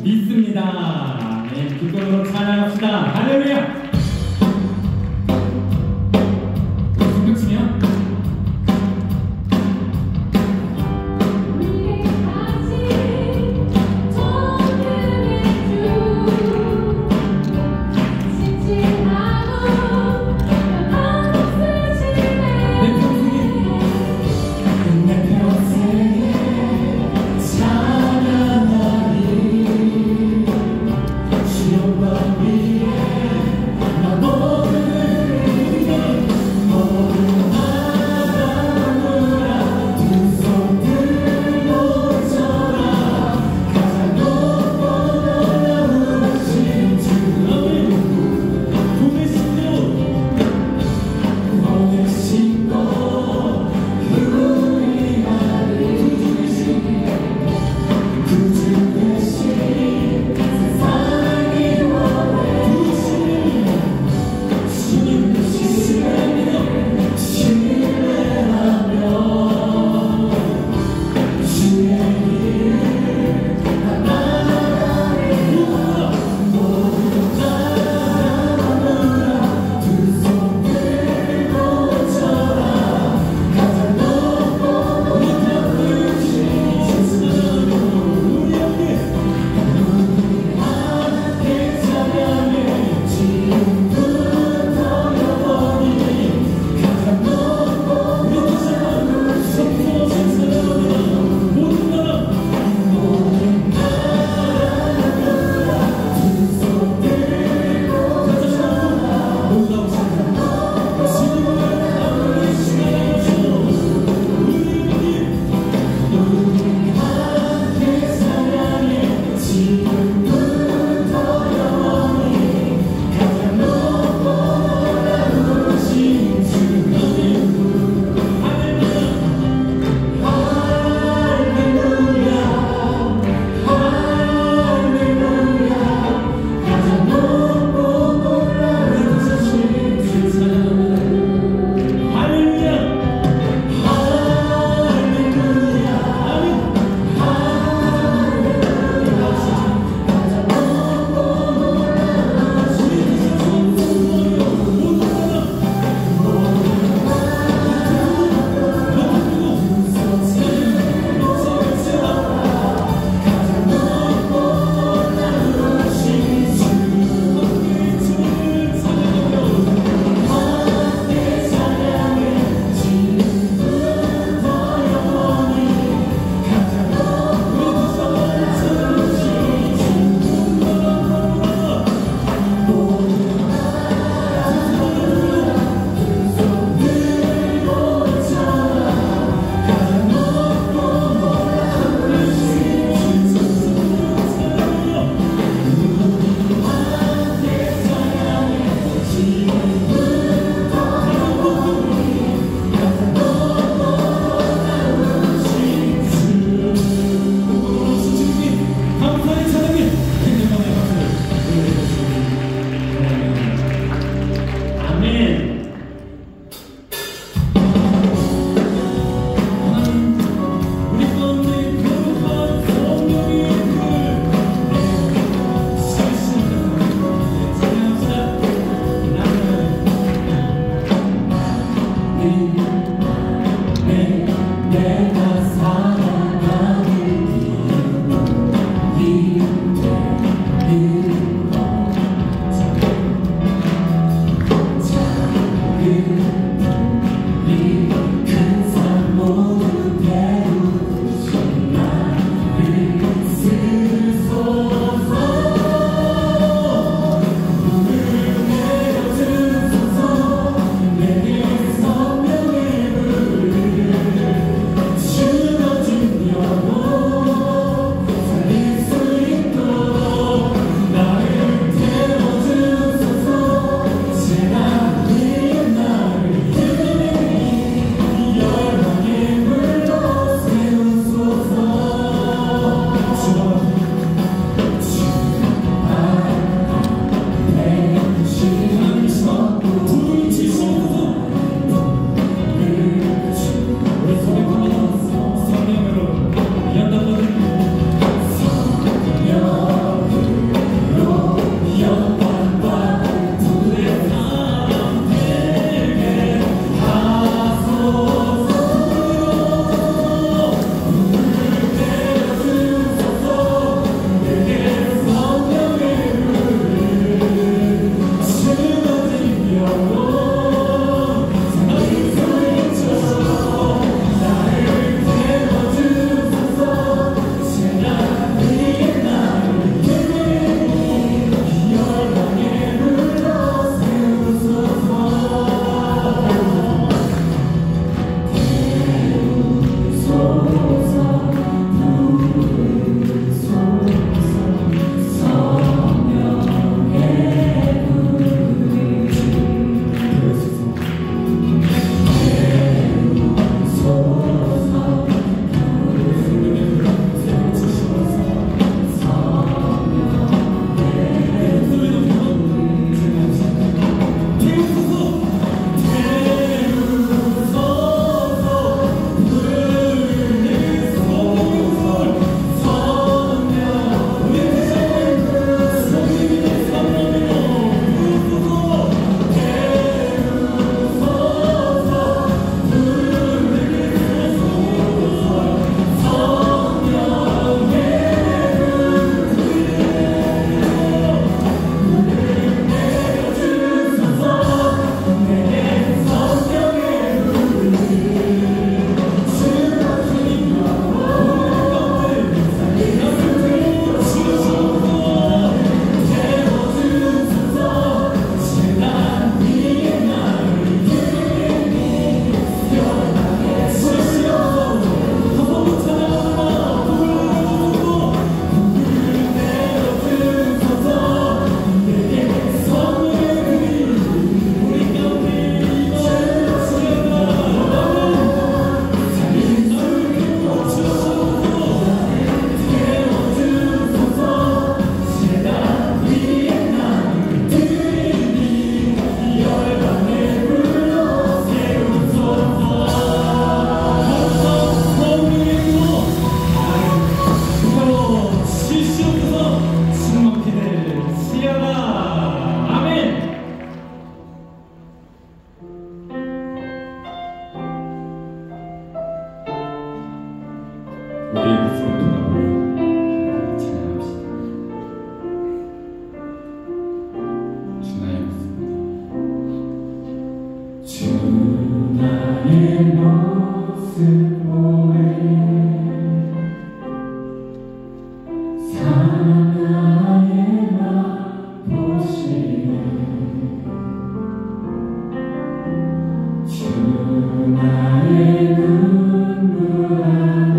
믿습니다. 네, 기쁨으로 찬양합시다. 할렐루야! 성경 치면 내 우리의 모습을 돌아보며 찬양합시다. 주 나의 모습, 주 나의 모습 보에 사랑의 맘 보시네. 주 나의 눈물 안에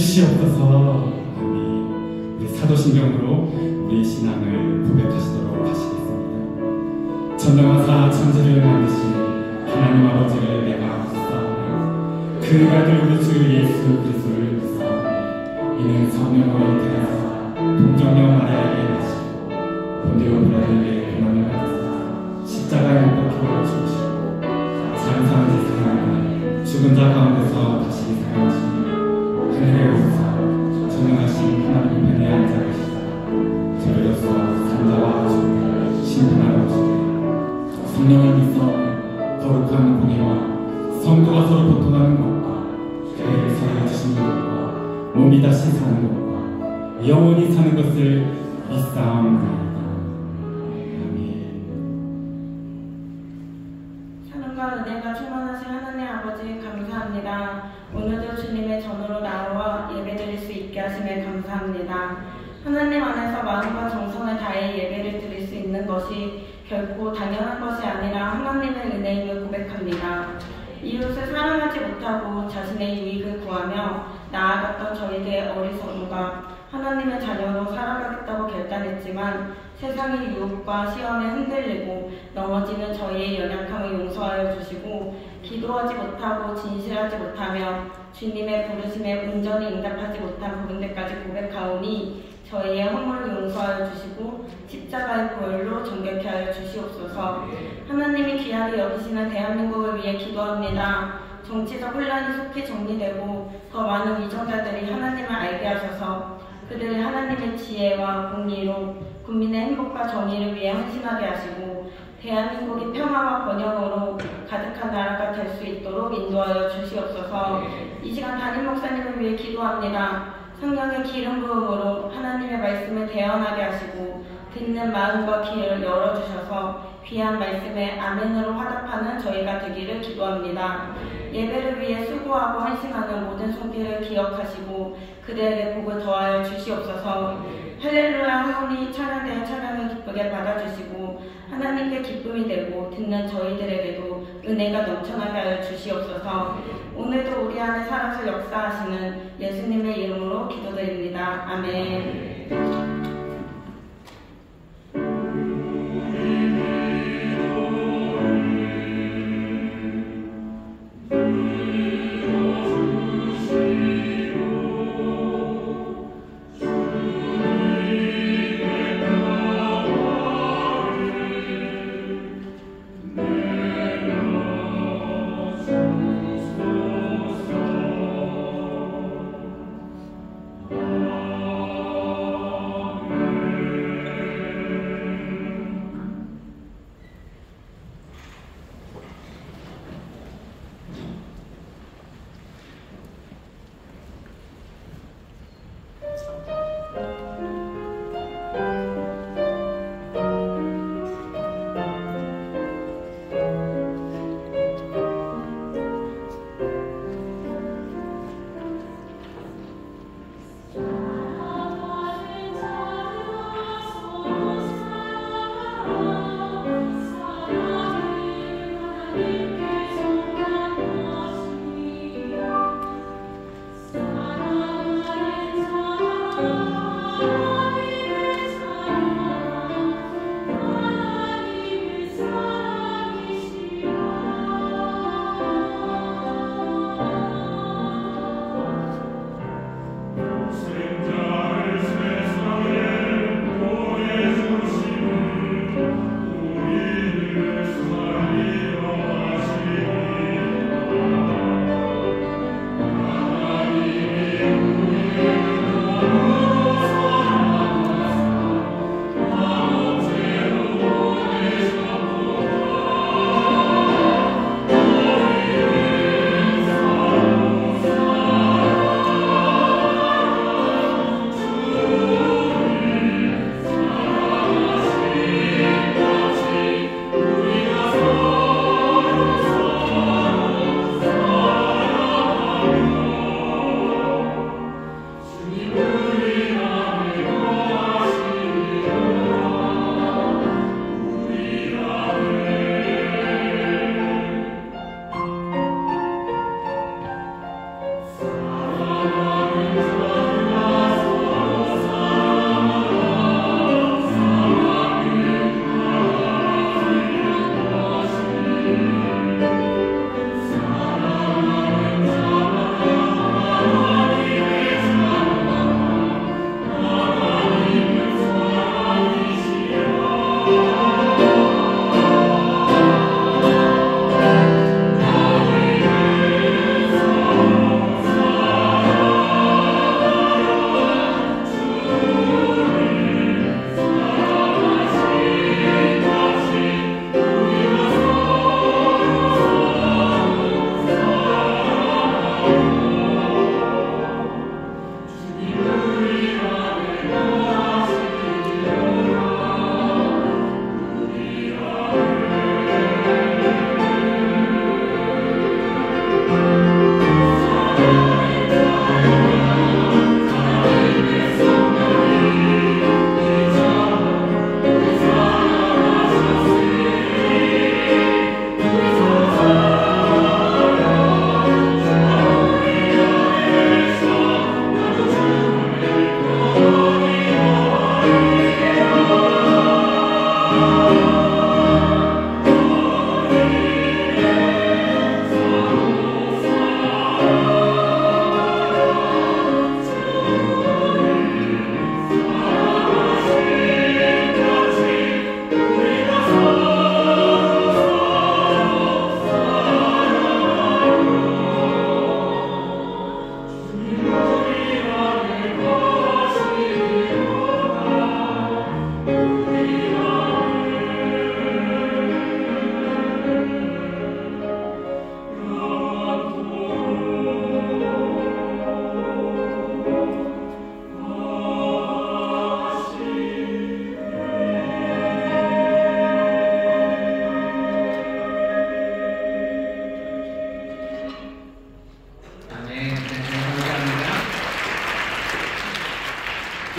주시옵소서. 아멘. 우리 사도신경으로 우리 신앙을 고백하시도록 하시겠습니다. 전능하사 천지를 만드신 하나님 아버지를 내가 믿사오니 그 아들 우리 주 예수 그리스도를 믿사오니 이는 성령으로 태어나사 동정녀 마리아에게 나시고 본디오 빌라도에게 고난을 받으사 십자가에 못 박혀 죽으시고 장사한 지 사랑하나 죽은 자 가운데서 다시 살아나시니 하늘에 오사 전능하신 하나님 편에 앉아 계시다. 저희로서 산자와 죽음을 심판하러 오시되 성령을 믿사오니 거룩한 공의와 성도가 서로 보통하는 것과 죄를 사하여 주시는 것과 몸이 다시 사는 것과 영원히 사는 것을 믿사옵나이다. 사랑과 은혜가 충만하신 하나님 아버지 감사합니다. 오늘도 주님의 전으로 나와 예배드릴 수 있게 하심에 감사합니다. 하나님 안에서 마음과 정성을 다해 예배를 드릴 수 있는 것이 결코 당연한 것이 아니라 하나님의 은혜임을 고백합니다. 이웃을 사랑하지 못하고 자신의 유익을 구하며 나아갔던 저희들의 어리석음과 하나님의 자녀로 살아가겠다고 결단했지만 세상의 유혹과 시험에 흔들리고 넘어지는 저희의 연약함을 용서하여 주시고 기도하지 못하고 진실하지 못하며 주님의 부르심에 온전히 응답하지 못한 부분들까지 고백하오니 저희의 허물을 용서하여 주시고 십자가의 보혈로 정결케 하여 주시옵소서. 하나님이 귀하게 여기시는 대한민국을 위해 기도합니다. 정치적 혼란이 속히 정리되고 더 많은 위정자들이 하나님을 알게 하셔서 그들을 하나님의 지혜와 공의로 국민의 행복과 정의를 위해 헌신하게 하시고 대한민국이 평화와 번영으로 가득한 나라가 될 수 있도록 인도하여 주시옵소서. 이 시간 담임 목사님을 위해 기도합니다. 성령의 기름 부음으로 하나님의 말씀을 대언하게 하시고 듣는 마음과 귀를 열어주셔서 귀한 말씀에 아멘으로 화답하는 저희가 되기를 기도합니다. 예배를 위해 수고하고 헌신하는 모든 손길을 기억하시고 그들에게 복을 더하여 주시옵소서. 할렐루야 하오니 찬양되는 찬양을 기쁘게 받아주시고 하나님께 기쁨이 되고 듣는 저희들에게도 은혜가 넘쳐나게 하여 주시옵소서. 오늘도 우리 안에 살아서 역사하시는 예수님의 이름으로 기도드립니다. 아멘.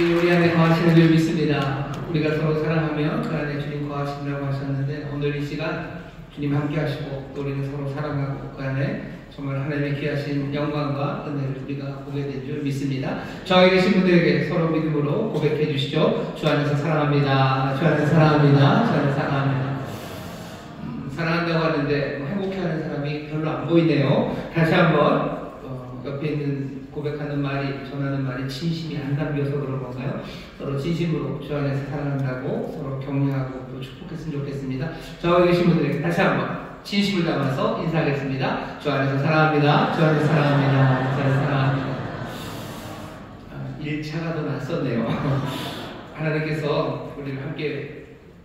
우리 안에 거하시는 줄 믿습니다. 우리가 서로 사랑하며 그 안에 주님 거하신다고 하셨는데 오늘 이 시간 주님 함께 하시고 또 우리는 서로 사랑하고 그 안에 정말 하나님의 귀하신 영광과 은혜를 우리가 보게 된 줄 믿습니다. 저에게 계신 분들에게 서로 믿음으로 고백해 주시죠. 주 안에서 사랑합니다. 주 안에서 사랑합니다. 주 안에서 사랑합니다. 사랑한다고 하는데 행복해하는 사람이 별로 안 보이네요. 다시 한번 옆에 있는 고백하는 말이, 전하는 말이 진심이 안 담겨서 그런 건가요? 서로 진심으로 주 안에서 사랑한다고 서로 격려하고 또 축복했으면 좋겠습니다. 저기 계신 분들에게 다시 한번 진심을 담아서 인사하겠습니다. 주 안에서 사랑합니다. 주 안에서 사랑합니다. 주 안에서 사랑합니다. 1차가 더 낯섰네요. 하나님께서 우리를 함께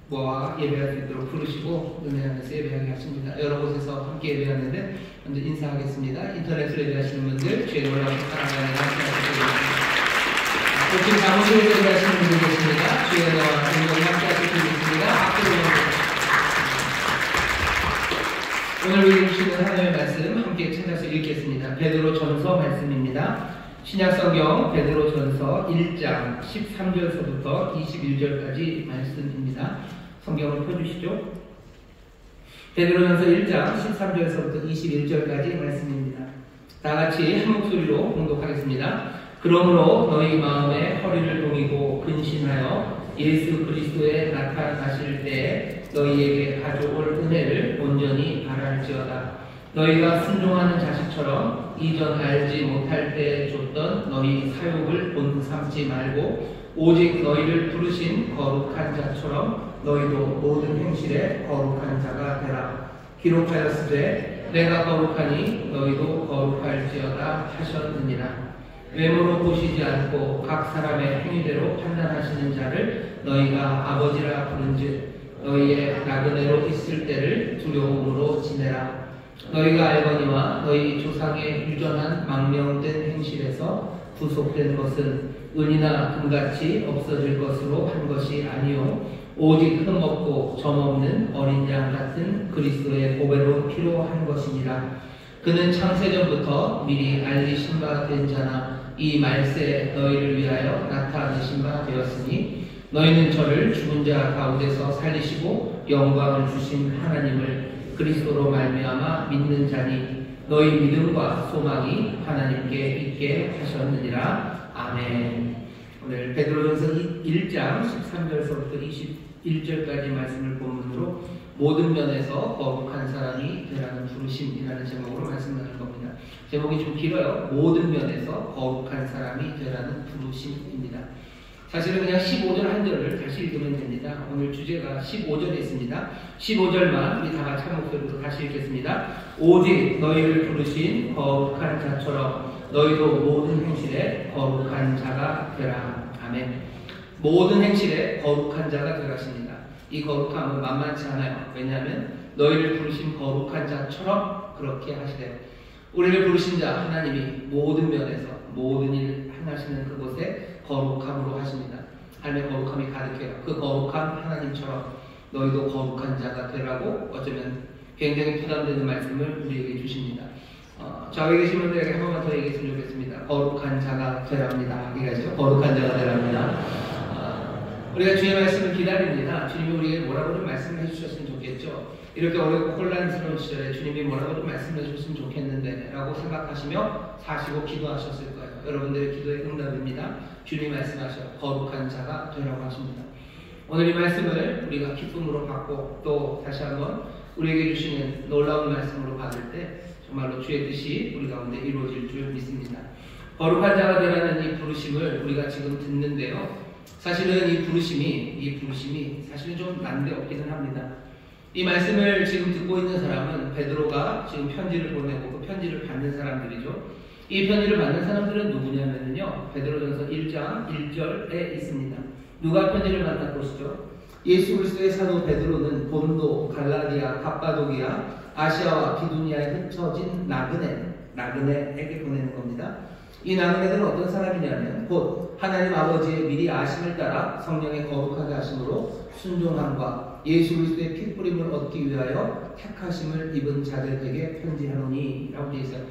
모아 예배할 수 있도록 부르시고 은혜 안에서 예배하게 하십니다. 여러 곳에서 함께 예배하는데 먼저 인사하겠습니다. 인터넷으로 예배하시는 분들 주의 놀라운 사랑을 함께하시겠습니다. 또 지금 사무실에 예배하시는 분들 계십니다. 주의 은혜와 공동이 함께하실 수 있습니다. 오늘 우리 주시는 하나님의 말씀 함께 찾아서 읽겠습니다. 베드로전서 말씀입니다. 신약성경 베드로전서 1장 13절서부터 21절까지 말씀입니다. 성경을 펴주시죠. 베드로전서 1장 13절서부터 21절까지 말씀입니다. 다같이 한 목소리로 봉독하겠습니다. 그러므로 너희 마음에 허리를 동이고 근신하여 예수 그리스도에 나타나실 때 너희에게 가져올 은혜를 온전히 바랄지어다. 너희가 순종하는 자식처럼 이전 알지 못할 때 줬던 너희 사욕을 본삼지 말고 오직 너희를 부르신 거룩한 자처럼 너희도 모든 행실에 거룩한 자가 되라. 기록하였으되 내가 거룩하니 너희도 거룩할지어다 하셨느니라. 외모로 보시지 않고 각 사람의 행위대로 판단하시는 자를 너희가 아버지라 부른즉 너희의 나그네로 있을 때를 두려움으로 지내라. 너희가 알거니와 너희 조상의 유전한 망명된 행실에서 구속된 것은 은이나 금같이 없어질 것으로 한 것이 아니요 오직 흠없고 점없는 어린 양 같은 그리스도의 보배로운 피로 한 것이니라. 그는 창세전부터 미리 알리신 바 된 자나 이 말세에 너희를 위하여 나타내신 바 되었으니 너희는 저를 죽은 자 가운데서 살리시고 영광을 주신 하나님을 그리스도로 말미암아 믿는 자니 너희 믿음과 소망이 하나님께 있게 하셨느니라. 아멘. 오늘 베드로전서 1장 13절서부터 21절까지 말씀을 본문으로 모든 면에서 거룩한 사람이 되라는 부르심이라는 제목으로 말씀 나눌 겁니다. 제목이 좀 길어요. 모든 면에서 거룩한 사람이 되라는 부르심입니다. 사실은 그냥 15절 한 절을 다시 읽으면 됩니다. 오늘 주제가 15절에 있습니다. 15절만 우리 다 같이 한 목소리로 다시 읽겠습니다. 오직 너희를 부르신 거룩한 자처럼 너희도 모든 행실에 거룩한 자가 되라. 아멘. 모든 행실에 거룩한 자가 되라십니다. 이 거룩함은 만만치 않아요. 왜냐하면 너희를 부르신 거룩한 자처럼 그렇게 하시래요. 우리를 부르신 자 하나님이 모든 면에서 모든 일 행하시는 그곳에 거룩함으로 하십니다. 하나님의 거룩함이 가득해요. 그 거룩한 하나님처럼 너희도 거룩한 자가 되라고 어쩌면 굉장히 부담되는 말씀을 우리에게 주십니다. 좌우에 계신 분들에게 한 번만 더 얘기했으면 좋겠습니다. 거룩한 자가 되랍니다. 이거죠. 거룩한 자가 되랍니다. 우리가 주의 말씀을 기다립니다. 주님이 우리에게 뭐라고 좀 말씀해 주셨으면 좋겠죠. 이렇게 어렵고 혼란스러운 시절에 주님이 뭐라고 좀 말씀해 주셨으면 좋겠는데 라고 생각하시며 사시고 기도하셨을 거예요. 여러분들의 기도의 응답입니다. 주님이 말씀하셔 거룩한 자가 되라고 하십니다. 오늘 이 말씀을 우리가 기쁨으로 받고 또 다시 한번 우리에게 주시는 놀라운 말씀으로 받을 때 정말로 주의 뜻이 우리 가운데 이루어질 줄 믿습니다. 거룩한 자가 되라는 이 부르심을 우리가 지금 듣는데요. 사실은 이 부르심이 사실은 좀 난데없기는 합니다. 이 말씀을 지금 듣고 있는 사람은 베드로가 지금 편지를 보내고 그 편지를 받는 사람들이죠. 이 편지를 받는 사람들은 누구냐면요. 베드로전서 1장 1절에 있습니다. 누가 편지를 만난 것이죠? 예수 그리스도의 사도 베드로는 본도, 갈라디아, 갑바도기아, 아시아와 비두니아에 흩어진 나그네에게 보내는 겁니다. 이 나그네들은 어떤 사람이냐면 곧 하나님 아버지의 미리 아심을 따라 성령의 거룩하게 하심으로 순종함과 예수 그리스도의 피뿌림을 얻기 위하여 택하심을 입은 자들에게 편지하노니 라고 되어 있어요.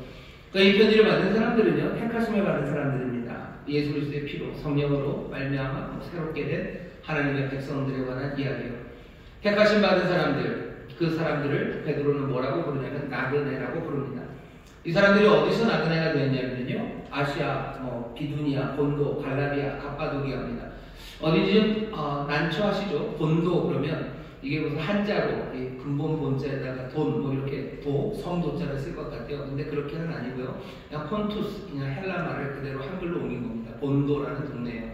그러니까 이 편지를 받은 사람들은요 택하심을 받은 사람들입니다. 예수 그리스도의 피로 성령으로 말미암아 새롭게 된 하나님의 백성들에 관한 이야기예요. 택하심 받은 사람들, 그 사람들을 베드로는 뭐라고 부르냐면 나그네라고 부릅니다. 이 사람들이 어디서 나그네가 되었냐면요, 아시아, 비두니아, 본도, 갈라디아, 갑바도기아입니다. 어딘지 좀 난처하시죠? 본도 그러면 이게 무슨 한자로 근본 본자에다가 돈 이렇게 성도자를 쓸 것 같아요. 근데 그렇게는 아니고요. 그냥 폰투스, 그냥 헬라 말을 그대로 한글로 옮긴 겁니다. 본도라는 동네예요.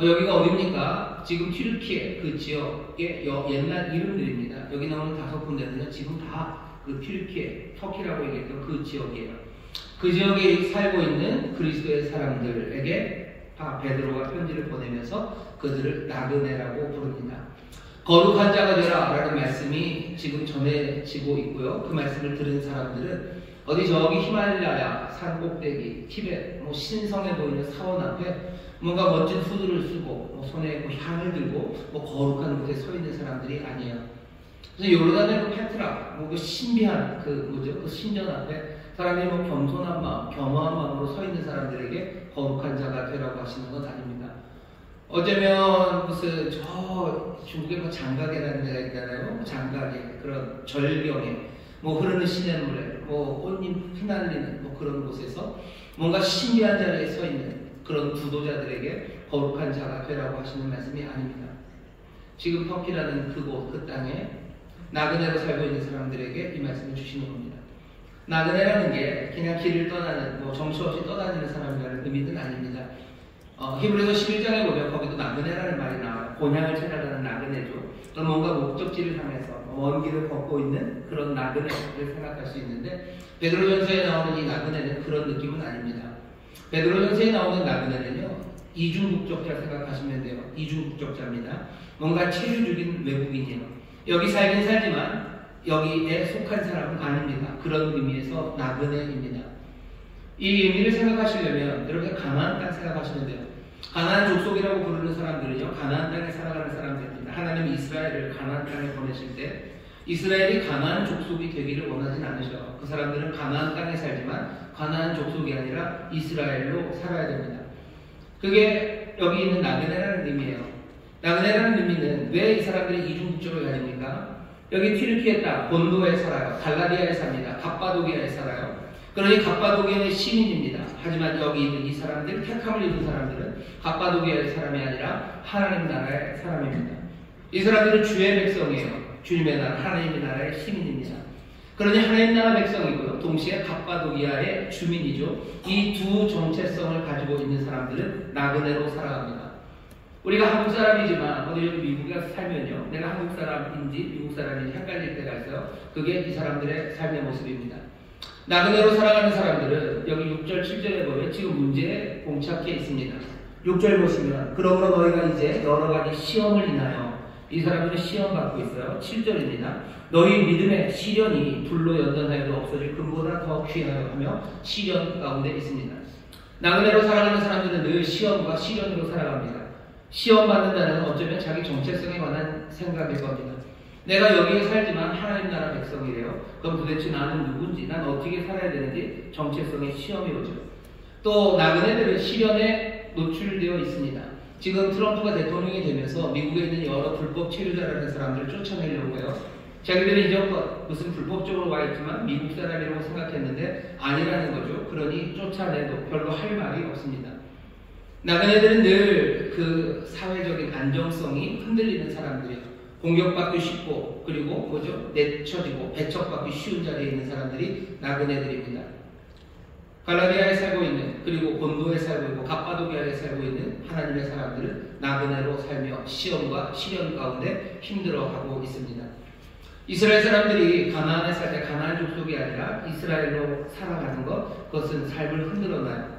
여기가 어디입니까? 지금 튀르키예 그 지역의 옛날 이름들입니다. 여기 나오는 5군데는요, 지금 다 그 튀르키예, 터키라고 얘기했던 그 지역이에요. 그 지역에 살고 있는 그리스도의 사람들에게 베드로가 편지를 보내면서 그들을 나그네라고 부릅니다. 거룩한 자가 되라 라는 말씀이 지금 전해지고 있고요. 그 말씀을 들은 사람들은 어디 저기 히말라야 산 꼭대기, 티벳, 신성해 보이는 사원 앞에 뭔가 멋진 후드를 쓰고 손에 향을 들고 거룩한 곳에 서 있는 사람들이 아니에요. 그래서 요르단의 그 페트라, 그 신비한 그 신전 앞에 사람들이 겸손한 마음, 겸허한 마음으로 서 있는 사람들에게 거룩한 자가 되라고 하시는 건 아닙니다. 어쩌면 무슨 저 중국에 장가게라는 데가 있잖아요. 장가게, 그런 절경에 흐르는 시냇물에 꽃잎 휘날리는 그런 곳에서 뭔가 신비한 자리에 서 있는 그런 구도자들에게 거룩한 자가 되라고 하시는 말씀이 아닙니다. 지금 터키라는 그곳, 그 땅에 나그네로 살고 있는 사람들에게 이 말씀을 주시는 겁니다. 나그네라는 게 그냥 길을 떠나는, 정처 없이 떠다니는 사람이라는 의미는 아닙니다. 히브리서 11장에 보면 거기도 나그네라는 말이 나와요. 곤향을 찾아가는 나그네죠. 또는 뭔가 목적지를 향해서 먼 길을 걷고 있는 그런 나그네를 생각할 수 있는데, 베드로전서에 나오는 이 나그네는 그런 느낌은 아닙니다. 베드로전서에 나오는 나그네는요, 이중국적자 생각하시면 돼요. 이중국적자입니다. 뭔가 체류중인 외국인이에요. 여기 살긴 살지만 여기에 속한 사람은 아닙니다. 그런 의미에서 나그네입니다. 이 의미를 생각하시려면 여러분 가나안 땅 생각하시면 돼요. 가나안 족속이라고 부르는 사람들은요, 가나안 땅에 살아가는 사람들입니다. 하나님이 이스라엘을 가나안 땅에 보내실 때 이스라엘이 가나안 족속이 되기를 원하진 않으셔요. 그 사람들은 가나안 땅에 살지만 가나안 족속이 아니라 이스라엘로 살아야 됩니다. 그게 여기 있는 나그네라는 의미예요. 나그네라는 의미는 왜 이 사람들이 이중국적을 가집니까? 여기 튀르키예 땅, 본도에 살아요. 갈라디아에 삽니다. 갑바도기아에 살아요. 그러니 갑바도기아의 시민입니다. 하지만 여기 있는 이 사람들, 택함을 입은 사람들은 갑바도기아의 사람이 아니라 하나님 나라의 사람입니다. 이 사람들은 주의 백성이에요. 주님의 나라, 하나님의 나라의 시민입니다. 그러니 하나님 나라 백성이고요, 동시에 갑바도기아의 주민이죠. 이 두 정체성을 가지고 있는 사람들은 나그네로 살아갑니다. 우리가 한국 사람이지만 어디 여기 미국에 가서 살면요, 내가 한국 사람인지 미국 사람인지 헷갈릴 때가 있어요. 그게 이 사람들의 삶의 모습입니다. 나그네로 살아가는 사람들은 여기 6절 7절에 보면 지금 문제에 봉착해 있습니다. 6절 보시면 그러므로 너희가 이제 여러 가지 시험을 인하여, 이 사람들은 시험 받고 있어요. 7절입니다. 너희 믿음의 시련이 불로 연단하여도 없어질 금보다 더 귀하여 하며 시련 가운데 있습니다. 나그네로 살아가는 사람들은 늘 시험과 시련으로 살아갑니다. 시험 받는다는 어쩌면 자기 정체성에 관한 생각일 겁니다. 내가 여기에 살지만 하나님 나라 백성이래요. 그럼 도대체 나는 누군지, 난 어떻게 살아야 되는지 정체성의 시험이 오죠. 또 나그네들은 시련에 노출되어 있습니다. 지금 트럼프가 대통령이 되면서 미국에 있는 여러 불법 체류자라는 사람들을 쫓아내려고 해요. 자기들은 이제껏 무슨 불법적으로 와 있지만 미국 사람이라고 생각했는데 아니라는 거죠. 그러니 쫓아내도 별로 할 말이 없습니다. 나그네들은 늘 그 사회적인 안정성이 흔들리는 사람들이에요. 공격받기 쉽고, 그리고 내쳐지고 배척받기 쉬운 자리에 있는 사람들이 나그네들입니다. 갈라디아에 살고 있는, 그리고 본도에 살고 있고 갑바도기아에 살고 있는 하나님의 사람들은 나그네로 살며 시험과 시련 가운데 힘들어하고 있습니다. 이스라엘 사람들이 가나안에 살 때 가나안 족속이 아니라 이스라엘로 살아가는 것, 그것은 삶을 흔들어놔요.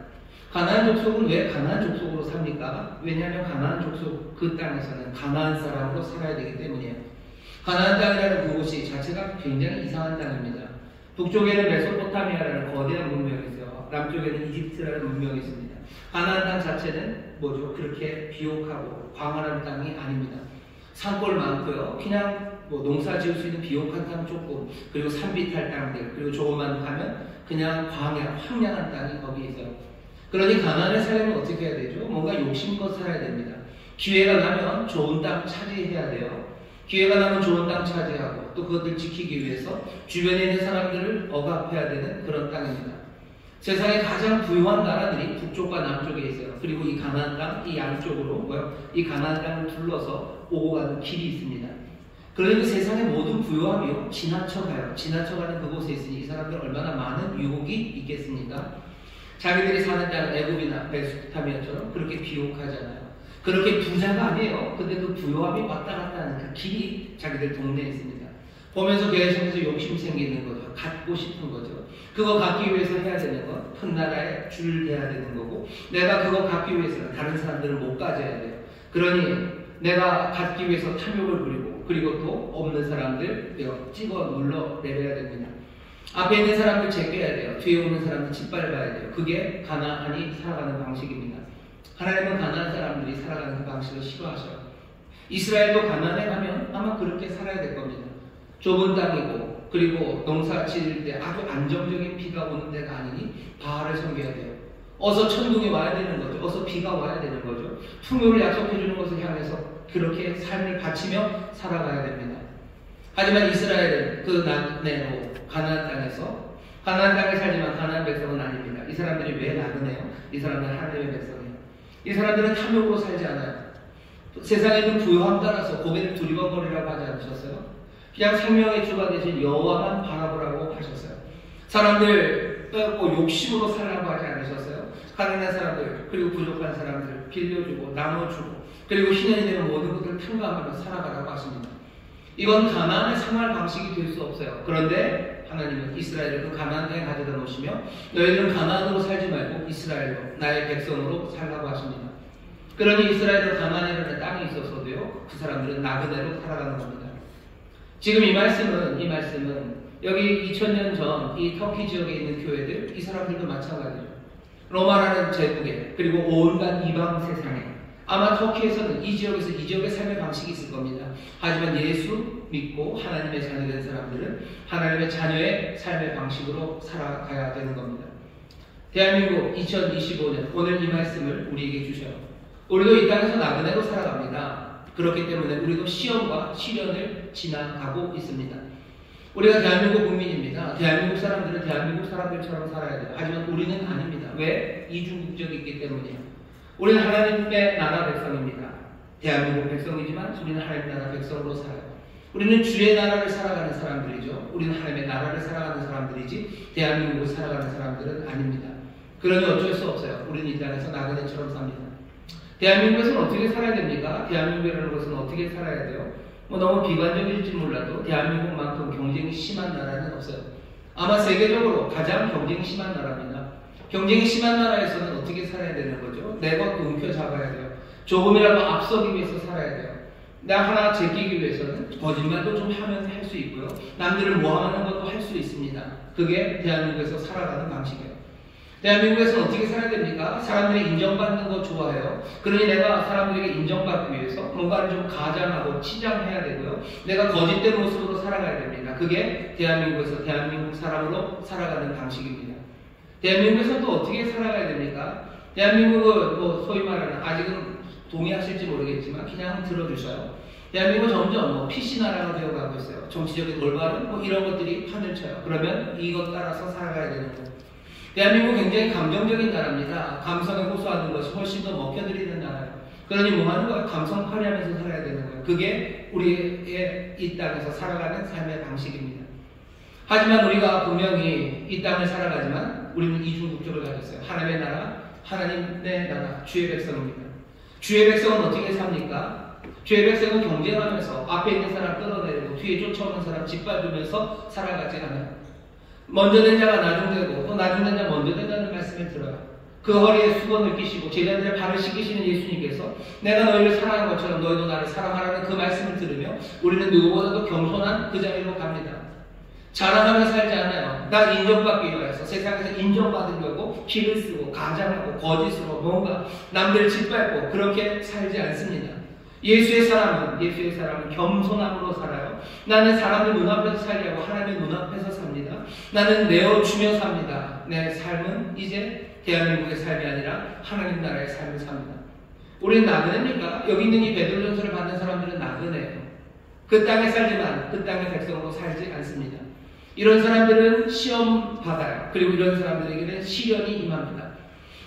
가나안 족속은 왜 가나안 족속으로 삽니까? 왜냐하면 가나안 족속 그 땅에서는 가나안 사람으로 살아야 되기 때문이에요. 가나안 땅이라는 그곳이 자체가 굉장히 이상한 땅입니다. 북쪽에는 메소포타미아라는 거대한 문명이 있어요. 남쪽에는 이집트라는 문명이 있습니다. 가나안 땅 자체는 그렇게 비옥하고 광활한 땅이 아닙니다. 산골 많고요. 그냥 농사 지을 수 있는 비옥한 땅 조금, 그리고 산비탈 땅들, 그리고 조금만 가면 그냥 광야, 황량한 땅이 거기 있어요. 그러니 가난을 살려면 어떻게 해야 되죠? 뭔가 욕심껏 살아야 됩니다. 기회가 나면 좋은 땅 차지해야 돼요. 기회가 나면 좋은 땅 차지하고 또 그것을 지키기 위해서 주변에 있는 사람들을 억압해야 되는 그런 땅입니다. 세상의 가장 부유한 나라들이 북쪽과 남쪽에 있어요. 그리고 이 가나안 땅, 이 양쪽으로 이 가나안 땅을 둘러서 오고 가는 길이 있습니다. 그러니 세상의 모든 부유함이요 지나쳐가요. 지나쳐가는 그곳에 있으니 이 사람들 얼마나 많은 유혹이 있겠습니까? 자기들이 사는 땅은 애굽이나 메소포타미아처럼 그렇게 비옥하잖아요. 그렇게 부자가 아니에요. 근데 그 부유함이 왔다 갔다 하는 그 길이 자기들 동네에 있습니다. 보면서 계속해서 욕심 생기는 거죠. 갖고 싶은 거죠. 그거 갖기 위해서 해야 되는 건 큰 나라에 줄을 대야 되는 거고, 내가 그거 갖기 위해서는 다른 사람들을 못 가져야 돼요. 그러니 내가 갖기 위해서 탐욕을 부리고, 그리고 또 없는 사람들 찍어 눌러 내려야 됩니다. 앞에 있는 사람들 제껴야 돼요. 뒤에 오는 사람들 짓밟아야 돼요. 그게 가나안이 살아가는 방식입니다. 하나님은 가나안 사람들이 살아가는 그 방식을 싫어하셔요. 이스라엘도 가나안에 가면 아마 그렇게 살아야 될 겁니다. 좁은 땅이고, 그리고 농사 지을 때 아주 안정적인 비가 오는 데가 아니니 바알을 섬겨야 돼요. 어서 천둥이 와야 되는 거죠. 어서 비가 와야 되는 거죠. 풍요를 약속해 주는 것을 향해서 그렇게 삶을 바치며 살아가야 됩니다. 하지만 이스라엘은 그 나그네로 가나안 땅에서 가나안 땅에 살지만 가나안 백성은 아닙니다. 이 사람들이 왜 나그네요? 이 사람들은 하나님의 백성이에요. 이 사람들은 탐욕으로 살지 않아요. 세상에 있는 부유함 따라서 고개를 두리번거리라고 하지 않으셨어요? 그냥 생명의 주가 되신 여호와만 바라보라고 하셨어요. 사람들 빼고 욕심으로 살라고 하지 않으셨어요? 가난한 사람들, 그리고 부족한 사람들 빌려주고 나눠주고, 그리고 희년이 되는 모든 것들을 탕감하며 살아가라고 하십니다. 이건 가나안의 생활 방식이 될 수 없어요. 그런데 하나님은 이스라엘을 그 가나안 땅에 가져다 놓으시며 너희들은 가나안으로 살지 말고 이스라엘로 나의 백성으로 살라고 하십니다. 그러니 이스라엘은 가나안이라는 땅이 있어서도요, 그 사람들은 나그네로 살아가는 겁니다. 지금 이 말씀은 여기 2000년 전 이 터키 지역에 있는 교회들, 이 사람들도 마찬가지죠. 로마라는 제국에, 그리고 온갖 이방 세상에, 아마 터키에서는 이 지역에서 이 지역의 삶의 방식이 있을 겁니다. 하지만 예수 믿고 하나님의 자녀된 사람들은 하나님의 자녀의 삶의 방식으로 살아가야 되는 겁니다. 대한민국 2025년 오늘 이 말씀을 우리에게 주셔요. 우리도 이 땅에서 나그네로 살아갑니다. 그렇기 때문에 우리도 시험과 시련을 지나가고 있습니다. 우리가 대한민국 국민입니다. 대한민국 사람들은 대한민국 사람들처럼 살아야 돼요. 하지만 우리는 아닙니다. 왜? 이중국적이기 때문이에요. 우리는 하나님의 나라 백성입니다. 대한민국 백성이지만 우리는 하나님의 나라 백성으로 살아요. 우리는 주의 나라를 살아가는 사람들이죠. 우리는 하나님의 나라를 살아가는 사람들이지 대한민국을 살아가는 사람들은 아닙니다. 그러니 어쩔 수 없어요. 우리는 이 땅에서 나그네처럼 삽니다. 대한민국에서는 어떻게 살아야 됩니까? 대한민국이라는 것은 어떻게 살아야 돼요? 너무 비관적일지 몰라도 대한민국만큼 경쟁이 심한 나라는 없어요. 아마 세계적으로 가장 경쟁이 심한 나라입니다. 경쟁이 심한 나라에서는 어떻게 살아야 되는 거죠? 내 것 움켜잡아야 돼요. 조금이라도 앞서기 위해서 살아야 돼요. 나 하나 제끼기 위해서는 거짓말도 좀 하면 할 수 있고요. 남들을 모함하는 것도 할 수 있습니다. 그게 대한민국에서 살아가는 방식이에요. 대한민국에서는 어떻게 살아야 됩니까? 사람들이 인정받는 거 좋아해요. 그러니 내가 사람들에게 인정받기 위해서 뭔가를 좀 가장하고 치장해야 되고요. 내가 거짓된 모습으로 살아가야 됩니다. 그게 대한민국에서 대한민국 사람으로 살아가는 방식입니다. 대한민국에서 또 어떻게 살아가야 됩니까? 대한민국은 소위 말하는, 아직은 동의하실지 모르겠지만 그냥 들어주셔요. 대한민국은 점점 PC 나라가 되어가고 있어요. 정치적인 올바른 이런 것들이 판을 쳐요. 그러면 이것 따라서 살아가야 되는 거예요. 대한민국 굉장히 감정적인 나라입니다. 감성에 호소하는 것이 훨씬 더 먹혀드리는 나라예요. 그러니 뭐 하는 거예요? 감성 파괴하면서 살아야 되는 거예요. 그게 우리의 이 땅에서 살아가는 삶의 방식입니다. 하지만 우리가 분명히 이 땅을 살아가지만 우리는 이중국적을 가졌어요. 하나님의 나라, 하나님의 나라, 주의 백성입니다. 주의 백성은 어떻게 삽니까? 주의 백성은 경쟁하면서 앞에 있는 사람 끌어내리고 뒤에 쫓아오는 사람 짓밟으면서 살아가지 않아요. 먼저 된 자가 나중되고 또 나중된 자 먼저 된다는 말씀을 들어요. 그 허리에 수건을 끼시고 제자들의 발을 씻기시는 예수님께서 내가 너희를 사랑한 것처럼 너희도 나를 사랑하라는 그 말씀을 들으며 우리는 누구보다도 겸손한 그 자리로 갑니다. 자랑하며 살지 않아요. 나 인정받기 위해서 세상에서 인정받으려고 길을 쓰고 가장하고 거짓으로 뭔가 남들을 짓밟고 그렇게 살지 않습니다. 예수의 사람은 겸손함으로 살아요. 나는 사람들 눈앞에서 살려고 하나님의 눈앞에서 삽니다. 나는 내어주며 삽니다. 내 삶은 이제 대한민국의 삶이 아니라 하나님 나라의 삶을 삽니다. 우리는 나그네입니까? 여기 있는 이 베드로전서를 받는 사람들은 나그네예요. 그 땅에 살지만 그 땅의 백성으로 살지 않습니다. 이런 사람들은 시험 받아요. 그리고 이런 사람들에게는 시련이 임합니다.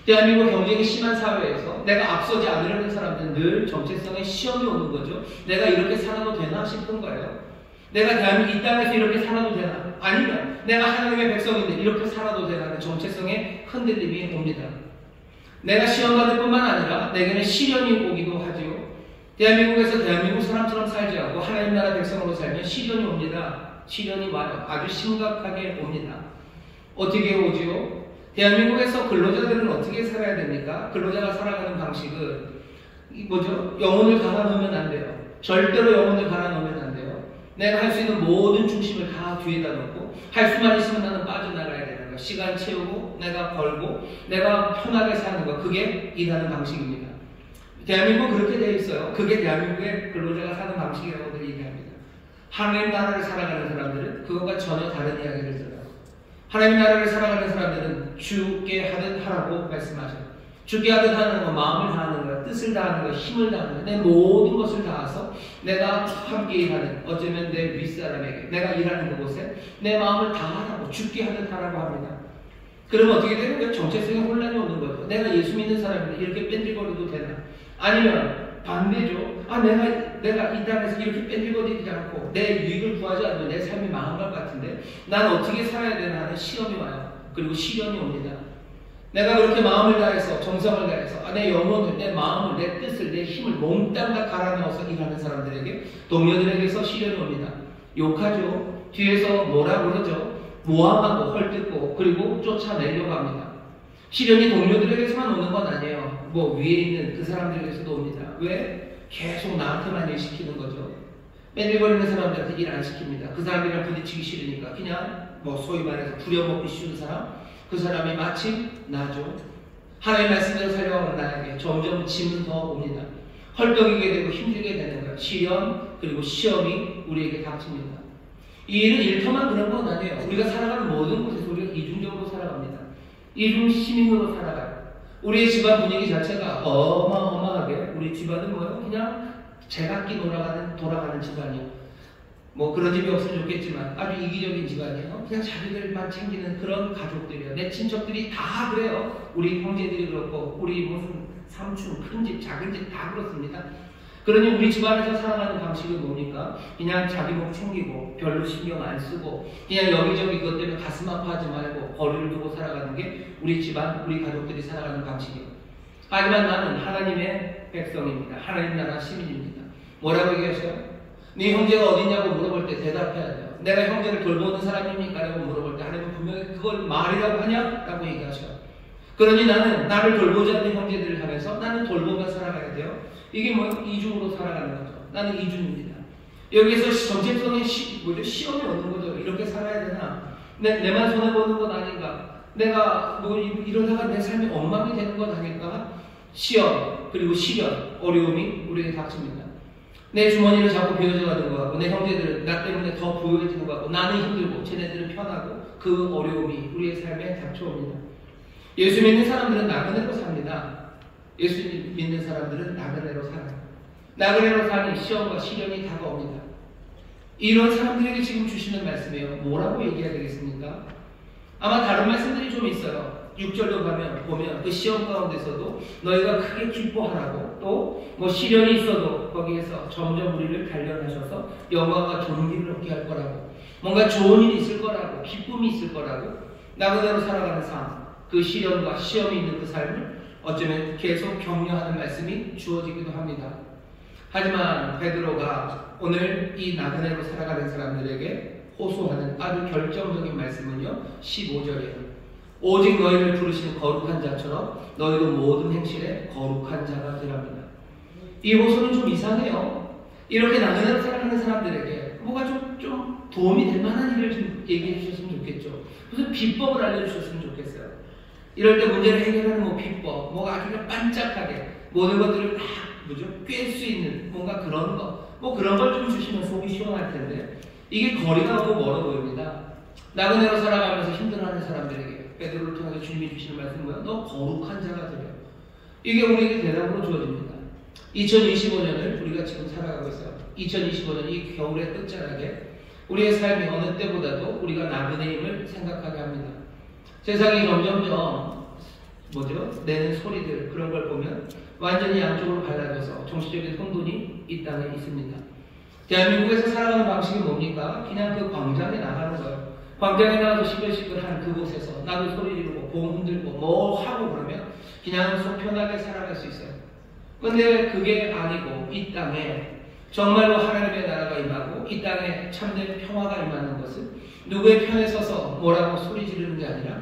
대한민국 경쟁이 심한 사회에서 내가 앞서지 않으려는 사람들은 늘 정체성의 시험이 오는 거죠. 내가 이렇게 살아도 되나 싶은 거예요. 내가 대한민국 이 땅에서 이렇게 살아도 되나? 아니면 내가 하나님의 백성인데 이렇게 살아도 되나? 정체성의 흔들림이 옵니다. 내가 시험받을 뿐만 아니라 내게는 시련이 오기도 하지요. 대한민국에서 대한민국 사람처럼 살지 않고 하나님 나라 백성으로 살면 시련이 옵니다. 시련이 와요. 아주 심각하게 옵니다. 어떻게 오지요? 대한민국에서 근로자들은 어떻게 살아야 됩니까? 근로자가 살아가는 방식은 뭐죠? 영혼을 갈아놓으면 안 돼요. 절대로 영혼을 갈아놓으면 안 돼요. 내가 할 수 있는 모든 중심을 다 뒤에다 놓고 할 수만 있으면 나는 빠져나가야 되는 거야. 시간 채우고 내가 벌고 내가 편하게 사는 거, 그게 일하는 방식입니다. 대한민국은 그렇게 되어 있어요. 그게 대한민국의 근로자가 사는 방식이라고들 얘기합니다. 하나님 나라를 살아가는 사람들은 그것과 전혀 다른 이야기를 들어요. 하나님 나라를 살아가는 사람들은 주께 하듯 하라고 말씀하셔요. 주께 하듯 하는 건 마음을 다하는 거야. 뜻을 다하는 거야. 힘을 다하는 거야. 내 모든 것을 다해서 내가 함께 일하는, 어쩌면 내 윗사람에게 내가 일하는 그곳에 내 마음을 다하라고, 주께 하듯 하라고 합니다. 그러면 어떻게 되는 거예요? 정체성의 혼란이 오는 거죠. 내가 예수 믿는 사람인데 이렇게 뺀질거려도 되나? 아니면 반대죠. 내가 이 땅에서 이렇게 뺀질거리지 않고 내 유익을 구하지 않으면 내 삶이 망한 것 같은데 난 어떻게 살아야 되나 하는 시험이 와요. 그리고 시련이 옵니다. 내가 그렇게 마음을 다해서 정성을 다해서 내 영혼을, 내 마음을, 내 뜻을, 내 힘을 몽땅 다 갈아넣어서 일하는 사람들에게, 동료들에게서 시련이 옵니다. 욕하죠. 뒤에서 뭐라 그러죠. 모함하고 헐뜯고 그리고 쫓아내려고 합니다. 시련이 동료들에게서만 오는 건 아니에요. 뭐 위에 있는 그 사람들에게서도 옵니다. 왜? 계속 나한테만 일 시키는 거죠. 뺀질거리는 사람들한테 일 안 시킵니다. 그 사람이랑 부딪히기 싫으니까 그냥 뭐 소위 말해서 부려먹기 쉬운 사람, 그 사람이 마침 나죠. 하나님의 말씀대로 살려가는 나에게 점점 짐은 더 옵니다. 헐떡이게 되고 힘들게 되는 거예요. 시련 그리고 시험이 우리에게 닥칩니다. 이 일은 일터만 그런 건 아니에요. 우리가 살아가는 모든 곳에서 우리가 이중적으로 살아갑니다. 이중 시민으로 살아가요. 우리의 집안 분위기 자체가 어마어마하게, 우리 집안은 뭐예요? 그냥 제각기 돌아가는 집안이요. 뭐 그런 집이 없으면 좋겠지만 아주 이기적인 집안이에요. 그냥 자기들만 챙기는 그런 가족들이에요. 내 친척들이 다 그래요. 우리 형제들이 그렇고 우리 무슨 삼촌, 큰집, 작은집 다 그렇습니다. 그러니 우리 집안에서 살아가는 방식은 뭡니까? 그냥 자기 목 챙기고 별로 신경 안 쓰고 그냥 여기저기 그것 때문에 가슴 아파하지 말고 거리를 두고 살아가는 게 우리 집안, 우리 가족들이 살아가는 방식이에요. 하지만 나는 하나님의 백성입니다. 하나님 나라 시민입니다. 뭐라고 얘기하셔요? 네 형제가 어디냐고 물어볼 때 대답해야 돼요. 내가 형제를 돌보는 사람입니까? 라고 물어볼 때 하나님은 분명히 그걸 말이라고 하냐? 라고 얘기하셔요. 그러니 나는 나를 돌보지 않는 형제들을 향해서 나는 돌보며 살아가야 돼요. 이게 뭐 이중으로 살아가는 거죠. 나는 이중입니다. 여기에서 정체성의 시험이 오는 거죠. 이렇게 살아야 되나? 내만 손해보는 건 아닌가? 내가 뭐 이러다가 내 삶이 엉망이 되는 건 아닐까? 시험 그리고 시련, 어려움이 우리에게 닥칩니다. 내 주머니를 자꾸 비워져 가는 것 같고 내 형제들은 나 때문에 더 부유해지는 것 같고 나는 힘들고 쟤네들은 편하고 그 어려움이 우리의 삶에 닥쳐옵니다. 예수 믿는 사람들은 나그네로 삽니다. 예수 믿는 사람들은 나그네로 살아요. 나그네로 사니 시험과 시련이 다가옵니다. 이런 사람들에게 지금 주시는 말씀이에요. 뭐라고 얘기해야 되겠습니까? 아마 다른 말씀들이 좀 있어요. 6절로 보면 그 시험 가운데서도 너희가 크게 기뻐하라고, 또 뭐 시련이 있어도 거기에서 점점 우리를 단련하셔서 영광과 존귀를 얻게 할 거라고, 뭔가 좋은 일이 있을 거라고, 기쁨이 있을 거라고, 나그네로 살아가는 삶, 그 시련과 시험이 있는 그 삶을 어쩌면 계속 격려하는 말씀이 주어지기도 합니다. 하지만 베드로가 오늘 이 나그네로 살아가는 사람들에게 호소하는 아주 결정적인 말씀은요, 15절이에요. 오직 너희를 부르시는 거룩한 자처럼 너희도 모든 행실에 거룩한 자가 되랍니다. 이 호소는 좀 이상해요. 이렇게 나그네로 살아가는 사람들에게 뭐가 좀 도움이 될 만한 일을 좀 얘기해 주셨으면 좋겠죠. 무슨 비법을 알려주셨으면 좋겠어요. 이럴 때 문제를 해결하는 뭐 비법, 뭐가 아주 반짝하게 모든 것들을 다 꿰 수 있는 뭔가 그런 거, 뭐 그런 걸 좀 주시면 속이 시원할 텐데 이게 거리가 너무 멀어 보입니다. 나그네로 살아가면서 힘들어하는 사람들에게 베드로를 통해서 주님이 주시는 말씀은 뭐야? 너 거룩한 자가 되려. 이게 우리에게 대답으로 주어집니다. 2025년을 우리가 지금 살아가고 있어요. 2025년 이 겨울의 끝자락에 우리의 삶이 어느 때보다도 우리가 나그네임을 생각하게 합니다. 세상이 점점점 내는 소리들 그런 걸 보면 완전히 양쪽으로 갈라져서 정치적인 혼돈이 이 땅에 있습니다. 대한민국에서 살아가는 방식이 뭡니까? 그냥 그 광장에 나가는 거예요. 광장에 나가서 시끌시끌한 그곳에서 나도 소리 지르고 봉 흔들고 뭐 하고 그러면 그냥 속 편하게 살아갈 수 있어요. 근데 그게 아니고 이 땅에 정말로 하나님의 나라가 임하고 이 땅에 참된 평화가 임하는 것은 누구의 편에 서서 뭐라고 소리 지르는 게 아니라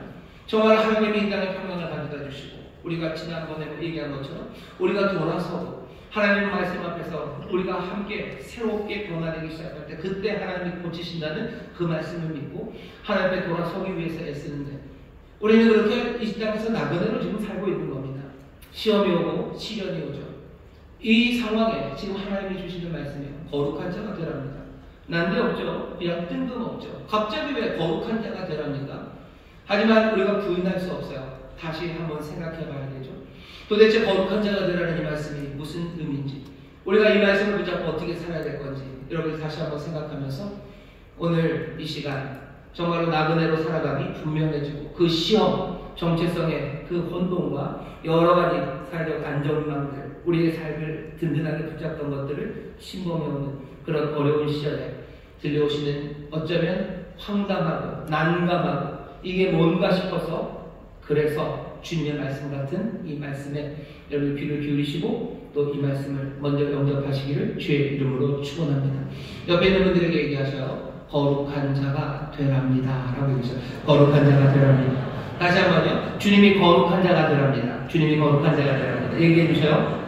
정말 하나님이 이 땅에 평안을 가져다 주시고 우리가 지난번에 얘기한 것처럼 우리가 돌아서고 하나님 말씀 앞에서 우리가 함께 새롭게 변화되기 시작할 때 그때 하나님이 고치신다는 그 말씀을 믿고 하나님 앞에 돌아서기 위해서 애쓰는데 우리는 그렇게 이 땅에서 나그네로 지금 살고 있는 겁니다. 시험이 오고 시련이 오죠. 이 상황에 지금 하나님이 주시는 말씀이에요. 거룩한 자가 되랍니다. 난데없죠. 그냥 뜬금없죠. 갑자기 왜 거룩한 자가 되랍니까? 하지만 우리가 부인할 수 없어요. 다시 한번 생각해 봐야 되죠. 도대체 거룩한 자가 되라는 이 말씀이 무슨 의미인지 우리가 이 말씀을 붙잡고 어떻게 살아야 될 건지 여러분이 다시 한번 생각하면서 오늘 이 시간 정말로 나그네로 살아가기 분명해지고 그 시험, 정체성의 그 혼돈과 여러 가지 사회적 안전망들 우리의 삶을 든든하게 붙잡던 것들을 침범해오는 그런 어려운 시절에 들려오시는 어쩌면 황당하고 난감하고 이게 뭔가 싶어서 그래서 주님의 말씀 같은 이 말씀에 여러분 귀를 기울이시고 또 이 말씀을 먼저 영접하시기를 주의 이름으로 축원합니다. 옆에 있는 분들에게 얘기하셔요. 거룩한 자가 되랍니다 라고 얘기하셔요. 거룩한 자가 되랍니다. 다시 한번요. 주님이 거룩한 자가 되랍니다. 주님이 거룩한 자가 되랍니다. 얘기해 주셔요.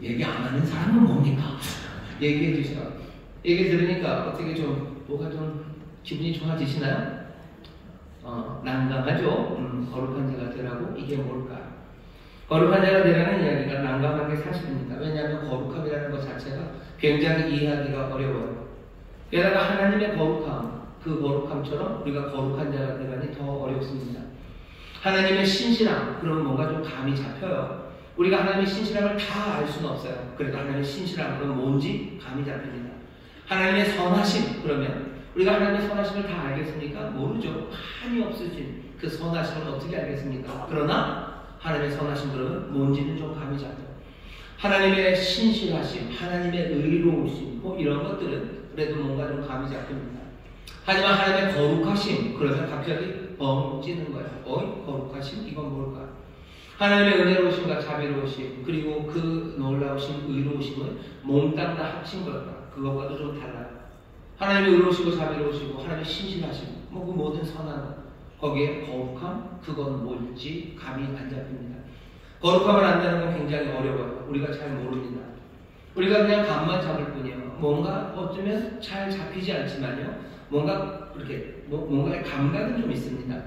얘기 안 하는 사람은 뭡니까? 얘기해 주셔요. 얘기 들으니까 어떻게 좀 뭐가 좀 기분이 좋아지시나요? 난감하죠? 거룩한 자가 되라고? 이게 뭘까? 거룩한 자가 되라는 이야기가 난감한 게 사실입니다. 왜냐하면 거룩함이라는 것 자체가 굉장히 이해하기가 어려워요. 게다가 하나님의 거룩함, 그 거룩함처럼 우리가 거룩한 자가 되라니 더 어렵습니다. 하나님의 신실함, 그러면 뭔가 좀 감이 잡혀요. 우리가 하나님의 신실함을 다 알 수는 없어요. 그래도 하나님의 신실함, 그럼 뭔지 감이 잡힙니다. 하나님의 선하심, 그러면 우리가 하나님의 선하심을 다 알겠습니까? 모르죠. 한이 없으신 그 선하심을 어떻게 알겠습니까? 그러나 하나님의 선하심 그러면 뭔지는 좀 감이 잡혀요. 하나님의 신실하심, 하나님의 의로우심 뭐 이런 것들은 그래도 뭔가 좀 감이 잡힙니다. 하지만 하나님의 거룩하심 그러면 갑자기 뻥 찌는 거예요. 거룩하심? 이건 뭘까? 하나님의 은혜로우심과 자비로우심 그리고 그 놀라우신 의로우심을 몽땅 다 합친 걸까? 그것과도 좀 달라요. 하나님의 의로우시고 자비로우시고 하나님의 신실하심 그 모든 선한 것 거기에 거룩함 그건 뭘지 감이 안 잡힙니다. 거룩함을 안다는 건 굉장히 어려워요. 우리가 잘 모릅니다. 우리가 그냥 감만 잡을 뿐이에요. 뭔가 어쩌면 잘 잡히지 않지만요. 뭔가 이렇게 뭔가의 감각은 좀 있습니다.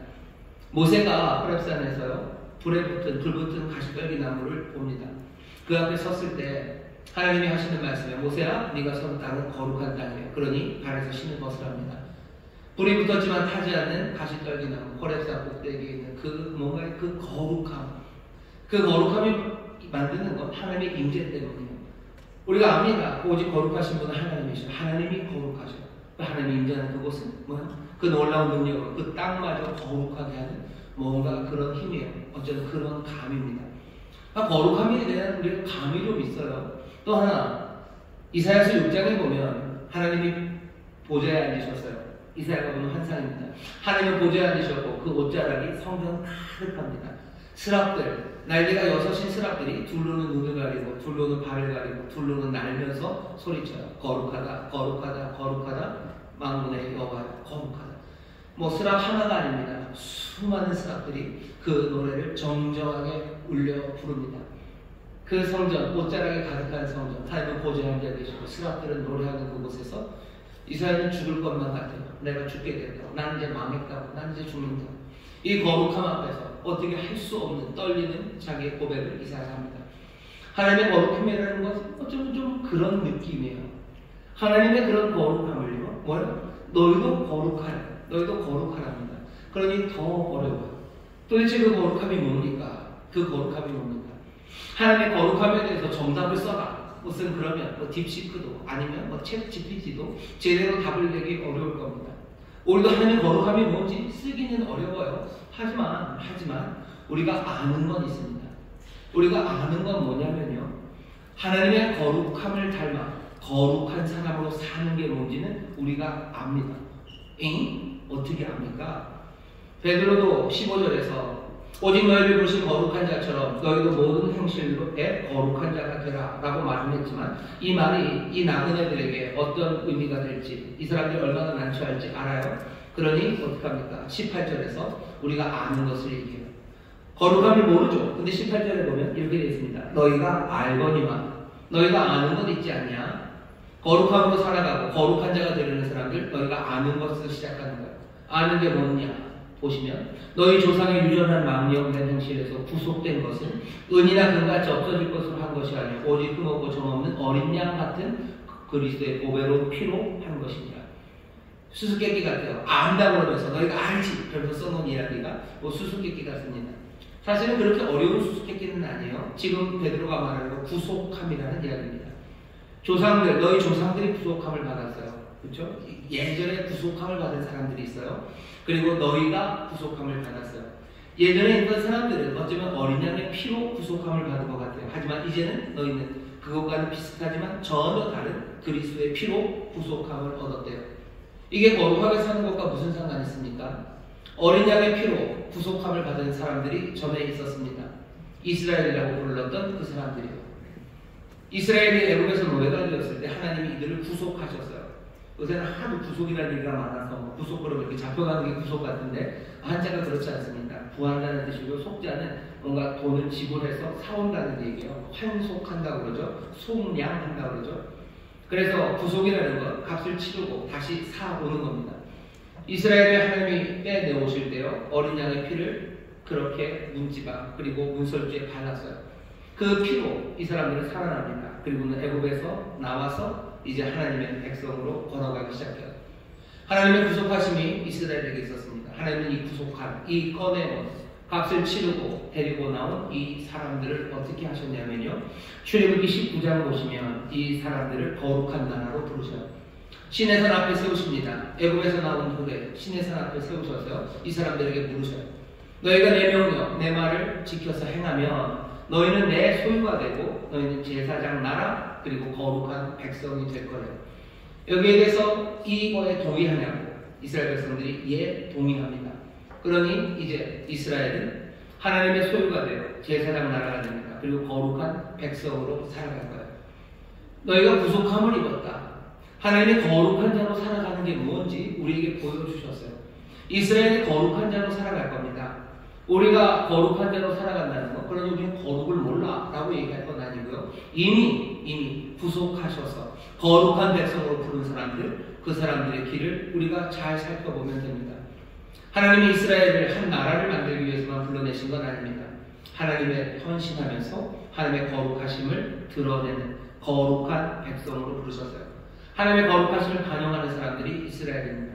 모세가 호렙산에서요 불 붙은 가시떨기 나무를 봅니다. 그 앞에 섰을 때 하나님이 하시는 말씀에 모세야 네가 선 땅은 거룩한 땅이에요. 그러니 발에서 신을 벗으랍니다. 불이 붙었지만 타지 않는 가시떨기 나무 호렙산 꼭대기에 있는 그 뭔가의 그 거룩함 그 거룩함이 만드는 건 하나님의 임재 때문이에요. 우리가 압니다. 오직 거룩하신 분은 하나님이시죠. 하나님이 거룩하죠. 하나님이 임재하는 그곳은 뭐야? 그 놀라운 능력으로 그 땅마저 거룩하게 하는 뭔가 그런 힘이에요. 어쩌면 그런 감입니다. 거룩함에 대한 우리가 감이 좀 있어요. 또 하나 이사야서 6장에 보면 하나님이 보좌에 앉으셨어요. 이사야가 보는 환상입니다. 하나님은 보좌에 앉으셨고 그 옷자락이 성전 가득합니다. 스랍들 날개가 6인 스랍들이 둘로는 눈을 가리고 둘로는 발을 가리고 둘로는 날면서 소리쳐요. 거룩하다 거룩하다 거룩하다 만군의 여호와여 거룩하다. 스랍 하나가 아닙니다. 수많은 스랍들이 그 노래를 정정하게 울려 부릅니다. 그 성전 옷자락에 가득한 성전 하나님은 보좌에 앉아 계시고 스랍들은 노래하는 그곳에서 이스라엘은 죽을 것만 같아요. 내가 죽게 됐다고 난 이제 망했다고 난 이제 죽는다고 이 거룩함 앞에서 어떻게 할 수 없는 떨리는 자기의 고백을 이사야가 합니다. 하나님의 거룩함이라는 것은 어쩌면 좀 그런 느낌이에요. 하나님의 그런 거룩함을요. 뭐요? 너희도 거룩하라. 너희도 거룩하랍니다. 그러니 더 어려워요. 도대체 그 거룩함이 뭡니까? 그 거룩함이 뭡니까? 하나님의 거룩함에 대해서 정답을 써라. 무슨 그러면 딥시크도 아니면 챗 GPT도 제대로 답을 내기 어려울 겁니다. 우리도 하나님의 거룩함이 뭔지 쓰기는 어려워요. 하지만 우리가 아는 건 있습니다. 우리가 아는 건 뭐냐면요, 하나님의 거룩함을 닮아 거룩한 사람으로 사는 게 뭔지는 우리가 압니다. 어떻게 압니까? 베드로도 15절에서 오직 너희를 부르신 거룩한 자처럼 너희도 모든 행실로에 거룩한 자가 되라 라고 말을 했지만, 이 말이 이 나그네들에게 어떤 의미가 될지, 이 사람들이 얼마나 난처할지 알아요? 그러니 어떻게 합니까? 18절에서 우리가 아는 것을 얘기해요. 거룩함을 모르죠. 근데 18절에 보면 이렇게 되어 있습니다. 너희가 알거니와, 너희가 아는 것 있지 않냐? 거룩함으로 살아가고 거룩한 자가 되려는 사람들, 너희가 아는 것을 시작하는 거예요. 아는 게 뭐냐? 보시면 너희 조상의 유전한 망령된 행실에서 구속된 것은 은이나 금같이 없어질 것으로 한 것이 아니요 오직 흠없고 정없는 어린 양 같은 그리스도의 보배로 피로 한 것이니라. 수수께끼 같아요. 안다고 그러면서 너희가 알지, 그래서 써놓은 이야기가 수수께끼 같습니다. 사실은 그렇게 어려운 수수께끼는 아니에요. 지금 베드로가 말하는 거 구속함이라는 이야기입니다. 조상들, 너희 조상들이 구속함을 받았어요. 그렇죠? 예전에 구속함을 받은 사람들이 있어요. 그리고 너희가 구속함을 받았어요. 예전에 있던 사람들은 어쩌면 어린 양의 피로 구속함을 받은 것 같아요. 하지만 이제는 너희는 그것과는 비슷하지만 전혀 다른 그리스도의 피로 구속함을 얻었대요. 이게 거룩하게 사는 것과 무슨 상관이 있습니까? 어린 양의 피로 구속함을 받은 사람들이 전에 있었습니다. 이스라엘이라고 불렀던 그 사람들이요. 이스라엘이 애굽에서 노예가 되었을 때 하나님이 이들을 구속하셨어요. 요새는 하도 구속이라는 얘기가 많아서 구속으로 이렇게 잡혀가는 게 구속 같은데, 한자가 그렇지 않습니다. 구한다는 뜻이고, 속자는 뭔가 돈을 지불해서 사온다는 얘기예요. 환속한다고 그러죠. 속량한다고 그러죠. 그래서 구속이라는 건 값을 치르고 다시 사오는 겁니다. 이스라엘의 하나님이 빼내오실 때요, 어린 양의 피를 그렇게 문지방 그리고 문설주에 발랐어요. 그 피로 이 사람들은 살아납니다. 그리고는 애굽에서 나와서 이제 하나님의 백성으로 걸어가기 시작해요. 하나님의 구속하심이 이스라엘에게 있었습니다. 하나님은 이 구속한, 이 꺼내온, 값을 치르고 데리고 나온 이 사람들을 어떻게 하셨냐면요, 출애굽기 19장 보시면 이 사람들을 거룩한 나라로 부르셔요. 신의 산 앞에 세우십니다. 애굽에서 나온 후에 신의 산 앞에 세우셔서 이 사람들에게 물으셔요. 너희가 내 명령, 내 말을 지켜서 행하면 너희는 내 소유가 되고 너희는 제사장 나라 그리고 거룩한 백성이 될 거래요. 여기에 대해서 이거에 동의하냐고 이스라엘 백성들이 예, 동의합니다. 그러니 이제 이스라엘은 하나님의 소유가 되어 제사장 나라가 됩니다. 그리고 거룩한 백성으로 살아갈 거예요. 너희가 구속함을 입었다. 하나님의 거룩한 자로 살아가는 게 뭔지 우리에게 보여주셨어요. 이스라엘이 거룩한 자로 살아갈 겁니다. 우리가 거룩한 자로 살아간다는 것, 그러니 우리는 거룩을 몰라 라고 얘기할 건 아니고요, 이미 구속하셔서 거룩한 백성으로 부른 사람들, 그 사람들의 길을 우리가 잘 살펴보면 됩니다. 하나님이 이스라엘을 한 나라를 만들기 위해서만 불러내신 건 아닙니다. 하나님의 헌신하면서 하나님의 거룩하심을 드러내는 거룩한 백성으로 부르셨어요. 하나님의 거룩하심을 반영하는 사람들이 이스라엘입니다.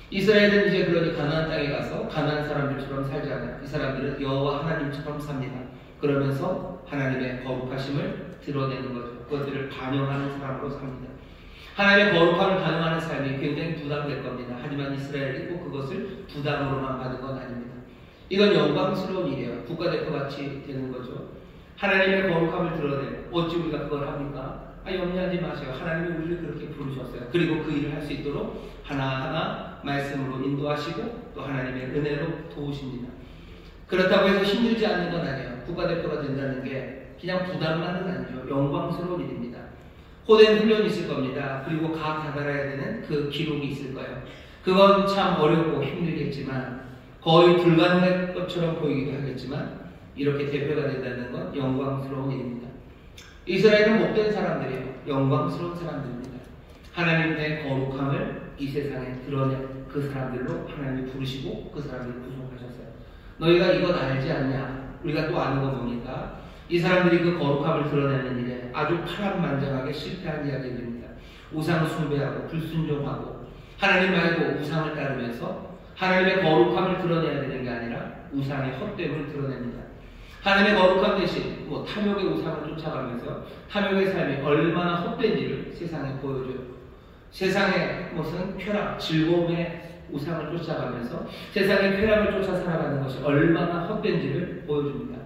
이스라엘은 이제 그러니 가나안 땅에 가서 가나안 사람들처럼 살지 않아요. 이 사람들은 여호와 하나님처럼 삽니다. 그러면서 하나님의 거룩하심을 드러내는 거죠. 그것들을 반영하는 사람으로 삽니다. 하나님의 거룩함을 반영하는 삶이 굉장히 부담될 겁니다. 하지만 이스라엘이 꼭 그것을 부담으로만 받은 건 아닙니다. 이건 영광스러운 일이에요. 국가대표같이 되는 거죠. 하나님의 거룩함을 드러내고 어찌 우리가 그걸 합니까? 염려하지 마세요. 하나님이 우리를 그렇게 부르셨어요. 그리고 그 일을 할 수 있도록 하나하나 말씀으로 인도하시고 또 하나님의 은혜로 도우십니다. 그렇다고 해서 힘들지 않은 건 아니에요. 국가대표가 된다는 게 그냥 부담만은 아니죠. 영광스러운 일입니다. 호된 훈련이 있을 겁니다. 그리고 각 다달아야 되는 그 기록이 있을 거예요. 그건 참 어렵고 힘들겠지만, 거의 불가능할 것처럼 보이기도 하겠지만, 이렇게 대표가 된다는 건 영광스러운 일입니다. 이스라엘은 못된 사람들이에요. 영광스러운 사람들입니다. 하나님의 거룩함을 이 세상에 드러낸 그 사람들로 하나님이 부르시고 그 사람들을 구속하셨어요. 너희가 이것 알지 않냐? 우리가 또 아는 건 뭡니까? 이 사람들이 그 거룩함을 드러내는 일에 아주 파란만장하게 실패한 이야기들입니다. 우상 숭배하고 불순종하고 하나님 말고 우상을 따르면서 하나님의 거룩함을 드러내야 되는 게 아니라 우상의 헛됨을 드러냅니다. 하나님의 거룩함 대신 탐욕의 우상을 쫓아가면서 탐욕의 삶이 얼마나 헛된지를 세상에 보여줘요. 세상의 무슨 쾌락, 즐거움의 우상을 쫓아가면서 세상의 쾌락을 쫓아 살아가는 것이 얼마나 헛된지를 보여줍니다.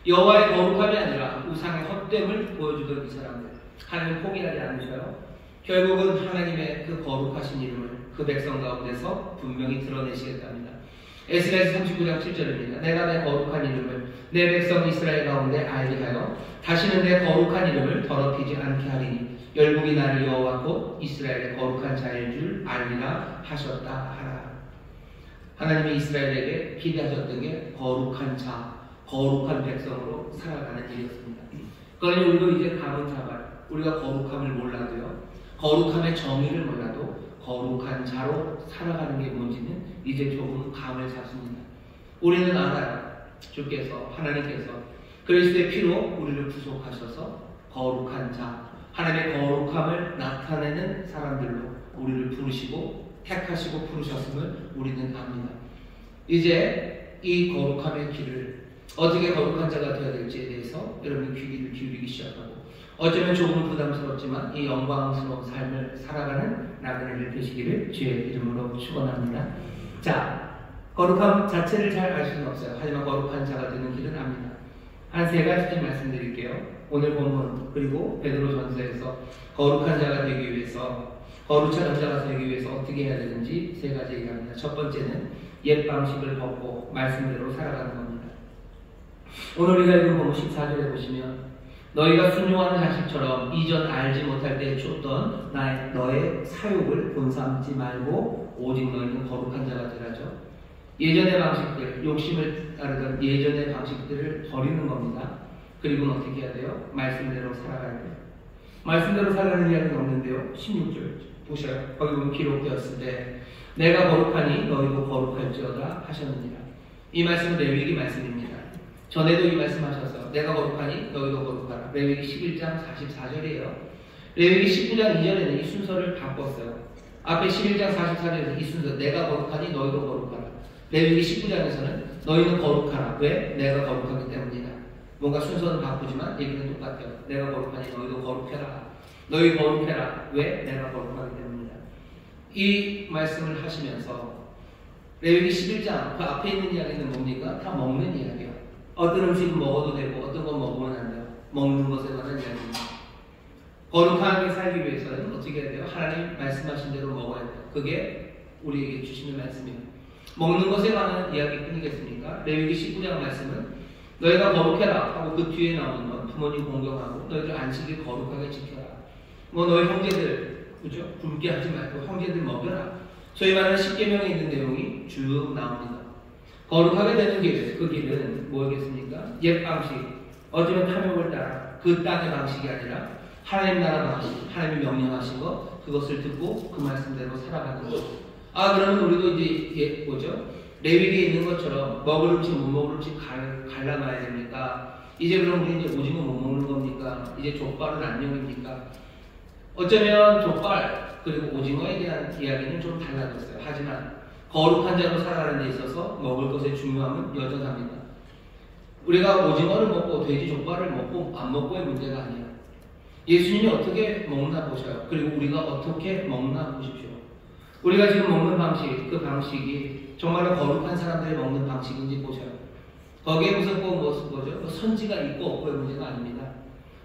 여호와의 거룩함이 아니라 우상의 헛됨을 보여주던 이 사람들, 하나님 포기하지 않으셔요. 결국은 하나님의 그 거룩하신 이름을 그 백성 가운데서 분명히 드러내시겠답니다. 에스겔서 39장 7절입니다. 내가 내 거룩한 이름을 내 백성 이스라엘 가운데 알게 하여 다시는 내 거룩한 이름을 더럽히지 않게 하리니 열국이 나를 여호와고 이스라엘의 거룩한 자일 줄 알리라 하셨다 하라. 하나님이 이스라엘에게 기대하셨던 게 거룩한 자, 거룩한 백성으로 살아가는 일이었습니다. 그러니 우리도 이제 감은 잡아요. 우리가 거룩함을 몰라도요, 거룩함의 정의를 몰라도 거룩한 자로 살아가는 게 뭔지는 이제 조금 감을 잡습니다. 우리는 알아요. 주께서, 하나님께서 그리스도의 피로 우리를 구속하셔서 거룩한 자, 하나님의 거룩함을 나타내는 사람들로 우리를 부르시고 택하시고 부르셨음을 우리는 압니다. 이제 이 거룩함의 길을 어떻게 거룩한 자가 되어야 될지에 대해서 여러분이 귀를 기울이기 시작하고, 어쩌면 조금 부담스럽지만 이 영광스러운 삶을 살아가는 나그네들 되시기를 주의 이름으로 축원합니다. 자, 거룩함 자체를 잘 알 수는 없어요. 하지만 거룩한 자가 되는 길은 압니다. 한 세 가지 말씀드릴게요. 오늘 본문 그리고 베드로전서에서 거룩한 자가 되기 위해서, 거룩한 자가 되기 위해서 어떻게 해야 되는지 세 가지 얘기합니다. 첫 번째는 옛 방식을 벗고 말씀대로 살아가는 겁니다. 오늘 우리가 읽은 본문 14절에 보시면 너희가 순종하는 자식처럼 이전 알지 못할 때 쫓던 너의 사욕을 본삼지 말고 오직 너희는 거룩한 자가 되라죠. 예전의 방식들, 욕심을 따르던 예전의 방식들을 버리는 겁니다. 그리고는 어떻게 해야 돼요? 말씀대로 살아가야 돼요. 말씀대로 살아가는 이야기는 없는데요. 16절 보셔요. 거기 보면 기록되었을 때 내가 거룩하니 너희도 거룩할지어다 하셨느니라. 이 말씀은 레위기 말씀입니다. 전에도 이 말씀하셔서 내가 거룩하니 너희도 거룩하라. 레위기 11장 44절이에요. 레위기 19장 2절에는 이 순서를 바꿨어요. 앞에 11장 44절에서 이 순서 내가 거룩하니 너희도 거룩하라. 레위기 19장에서는 너희는 거룩하라. 왜? 내가 거룩하기 때문이다. 뭔가 순서는 바꾸지만 얘기는 똑같아요. 내가 거룩하니 너희도 거룩해라. 너희 거룩해라. 왜? 내가 거룩하기 때문이다. 이 말씀을 하시면서 레위기 11장 그 앞에 있는 이야기는 뭡니까? 다 먹는 이야기예요. 어떤 음식은 먹어도 되고 어떤 건 먹으면 안 돼요. 먹는 것에 관한 이야기입니다. 거룩하게 살기 위해서는 어떻게 해야 돼요? 하나님 말씀하신 대로 먹어야 돼요. 그게 우리에게 주시는 말씀이에요. 먹는 것에 관한 이야기뿐이겠습니까? 레위기 19장 말씀은 너희가 거룩해라 하고 그 뒤에 나오는 건 부모님 공경하고 너희들 안식일 거룩하게 지켜라. 너희 형제들 그죠? 굶게 하지 말고 형제들 먹여라. 소위 말하는 10계명에 있는 내용이 쭉 나옵니다. 거룩하게 되는 길, 그 길은 뭐겠습니까? 옛 방식, 어쩌면 탐욕을 따라 그 땅의 방식이 아니라 하나님 나라 방식, 하나님이 명령하신 것, 그것을 듣고 그 말씀대로 살아가는 것. 그러면 우리도 이제 뭐죠? 레위기에 있는 것처럼 먹을 음식, 못 먹을 음식 갈라놔야 됩니까? 이제 그럼 우리 이제 오징어 못 먹는 겁니까? 이제 족발은 안녕입니까? 어쩌면 족발 그리고 오징어에 대한 이야기는 좀 달라졌어요. 하지만 거룩한 자로 살아가는 데 있어서 먹을 것의 중요함은 여전합니다. 우리가 오징어를 먹고 돼지 족발을 먹고 안 먹고의 문제가 아니에요. 예수님이 어떻게 먹나 보셔요. 그리고 우리가 어떻게 먹나 보십시오. 우리가 지금 먹는 방식, 그 방식이 정말로 거룩한 사람들이 먹는 방식인지 보셔요. 거기에 무슨 뭐죠? 선지가 있고 없고의 문제가 아닙니다.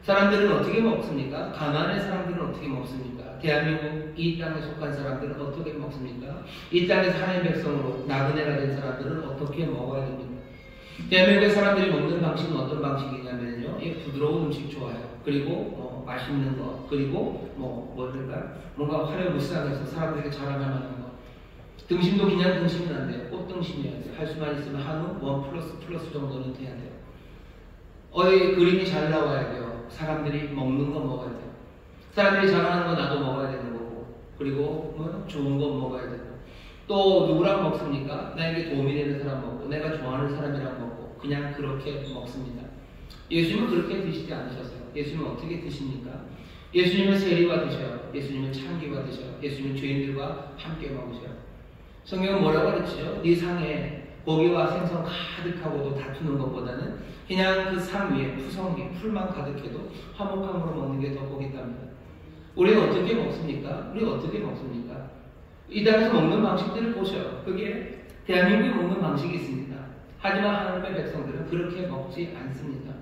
사람들은 어떻게 먹습니까? 가나안의 사람들은 어떻게 먹습니까? 대한민국 이 땅에 속한 사람들은 어떻게 먹습니까? 이 땅에서 하나님 백성으로 나그네가 된 사람들은 어떻게 먹어야 됩니까? 대한민국의 사람들이 먹는 방식은 어떤 방식이냐면요, 부드러운 음식 좋아해요. 그리고 맛있는 거, 그리고 뭐랄까 뭔가 화려무쌍해서 사람들에게 자랑할 만한 거. 등심도 그냥 등심은 안 돼요. 꽃등심이어야 돼요. 할 수만 있으면 한우 1++ 정도는 돼야 돼요. 어디 그림이 잘 나와야 돼요. 사람들이 먹는 거 먹어야 돼요. 사람들이 자랑하는 거 나도 먹어야 되는 거고, 그리고 좋은 거 먹어야 되고. 또 누구랑 먹습니까? 나에게 도움이 되는 사람 먹고, 내가 좋아하는 사람이랑 먹고, 그냥 그렇게 먹습니다. 예수님은 그렇게 드시지 않으셨어요. 예수님은 어떻게 드십니까? 예수님은 세리와 드셔요. 예수님은 창기와 드셔요. 예수님은 죄인들과 함께 먹으셔요. 성경은 뭐라고 그랬죠? 네 상에 고기와 생선 가득하고도 다투는 것보다는 그냥 그 상 위에 푸성기 풀만 가득해도 화목함으로 먹는 게 더 복이답니다. 우리는 어떻게 먹습니까? 우리 어떻게 먹습니까? 이 땅에서 먹는 방식들을 보셔요. 그게 대한민국이 먹는 방식이 있습니다. 하지만 하나님의 백성들은 그렇게 먹지 않습니다.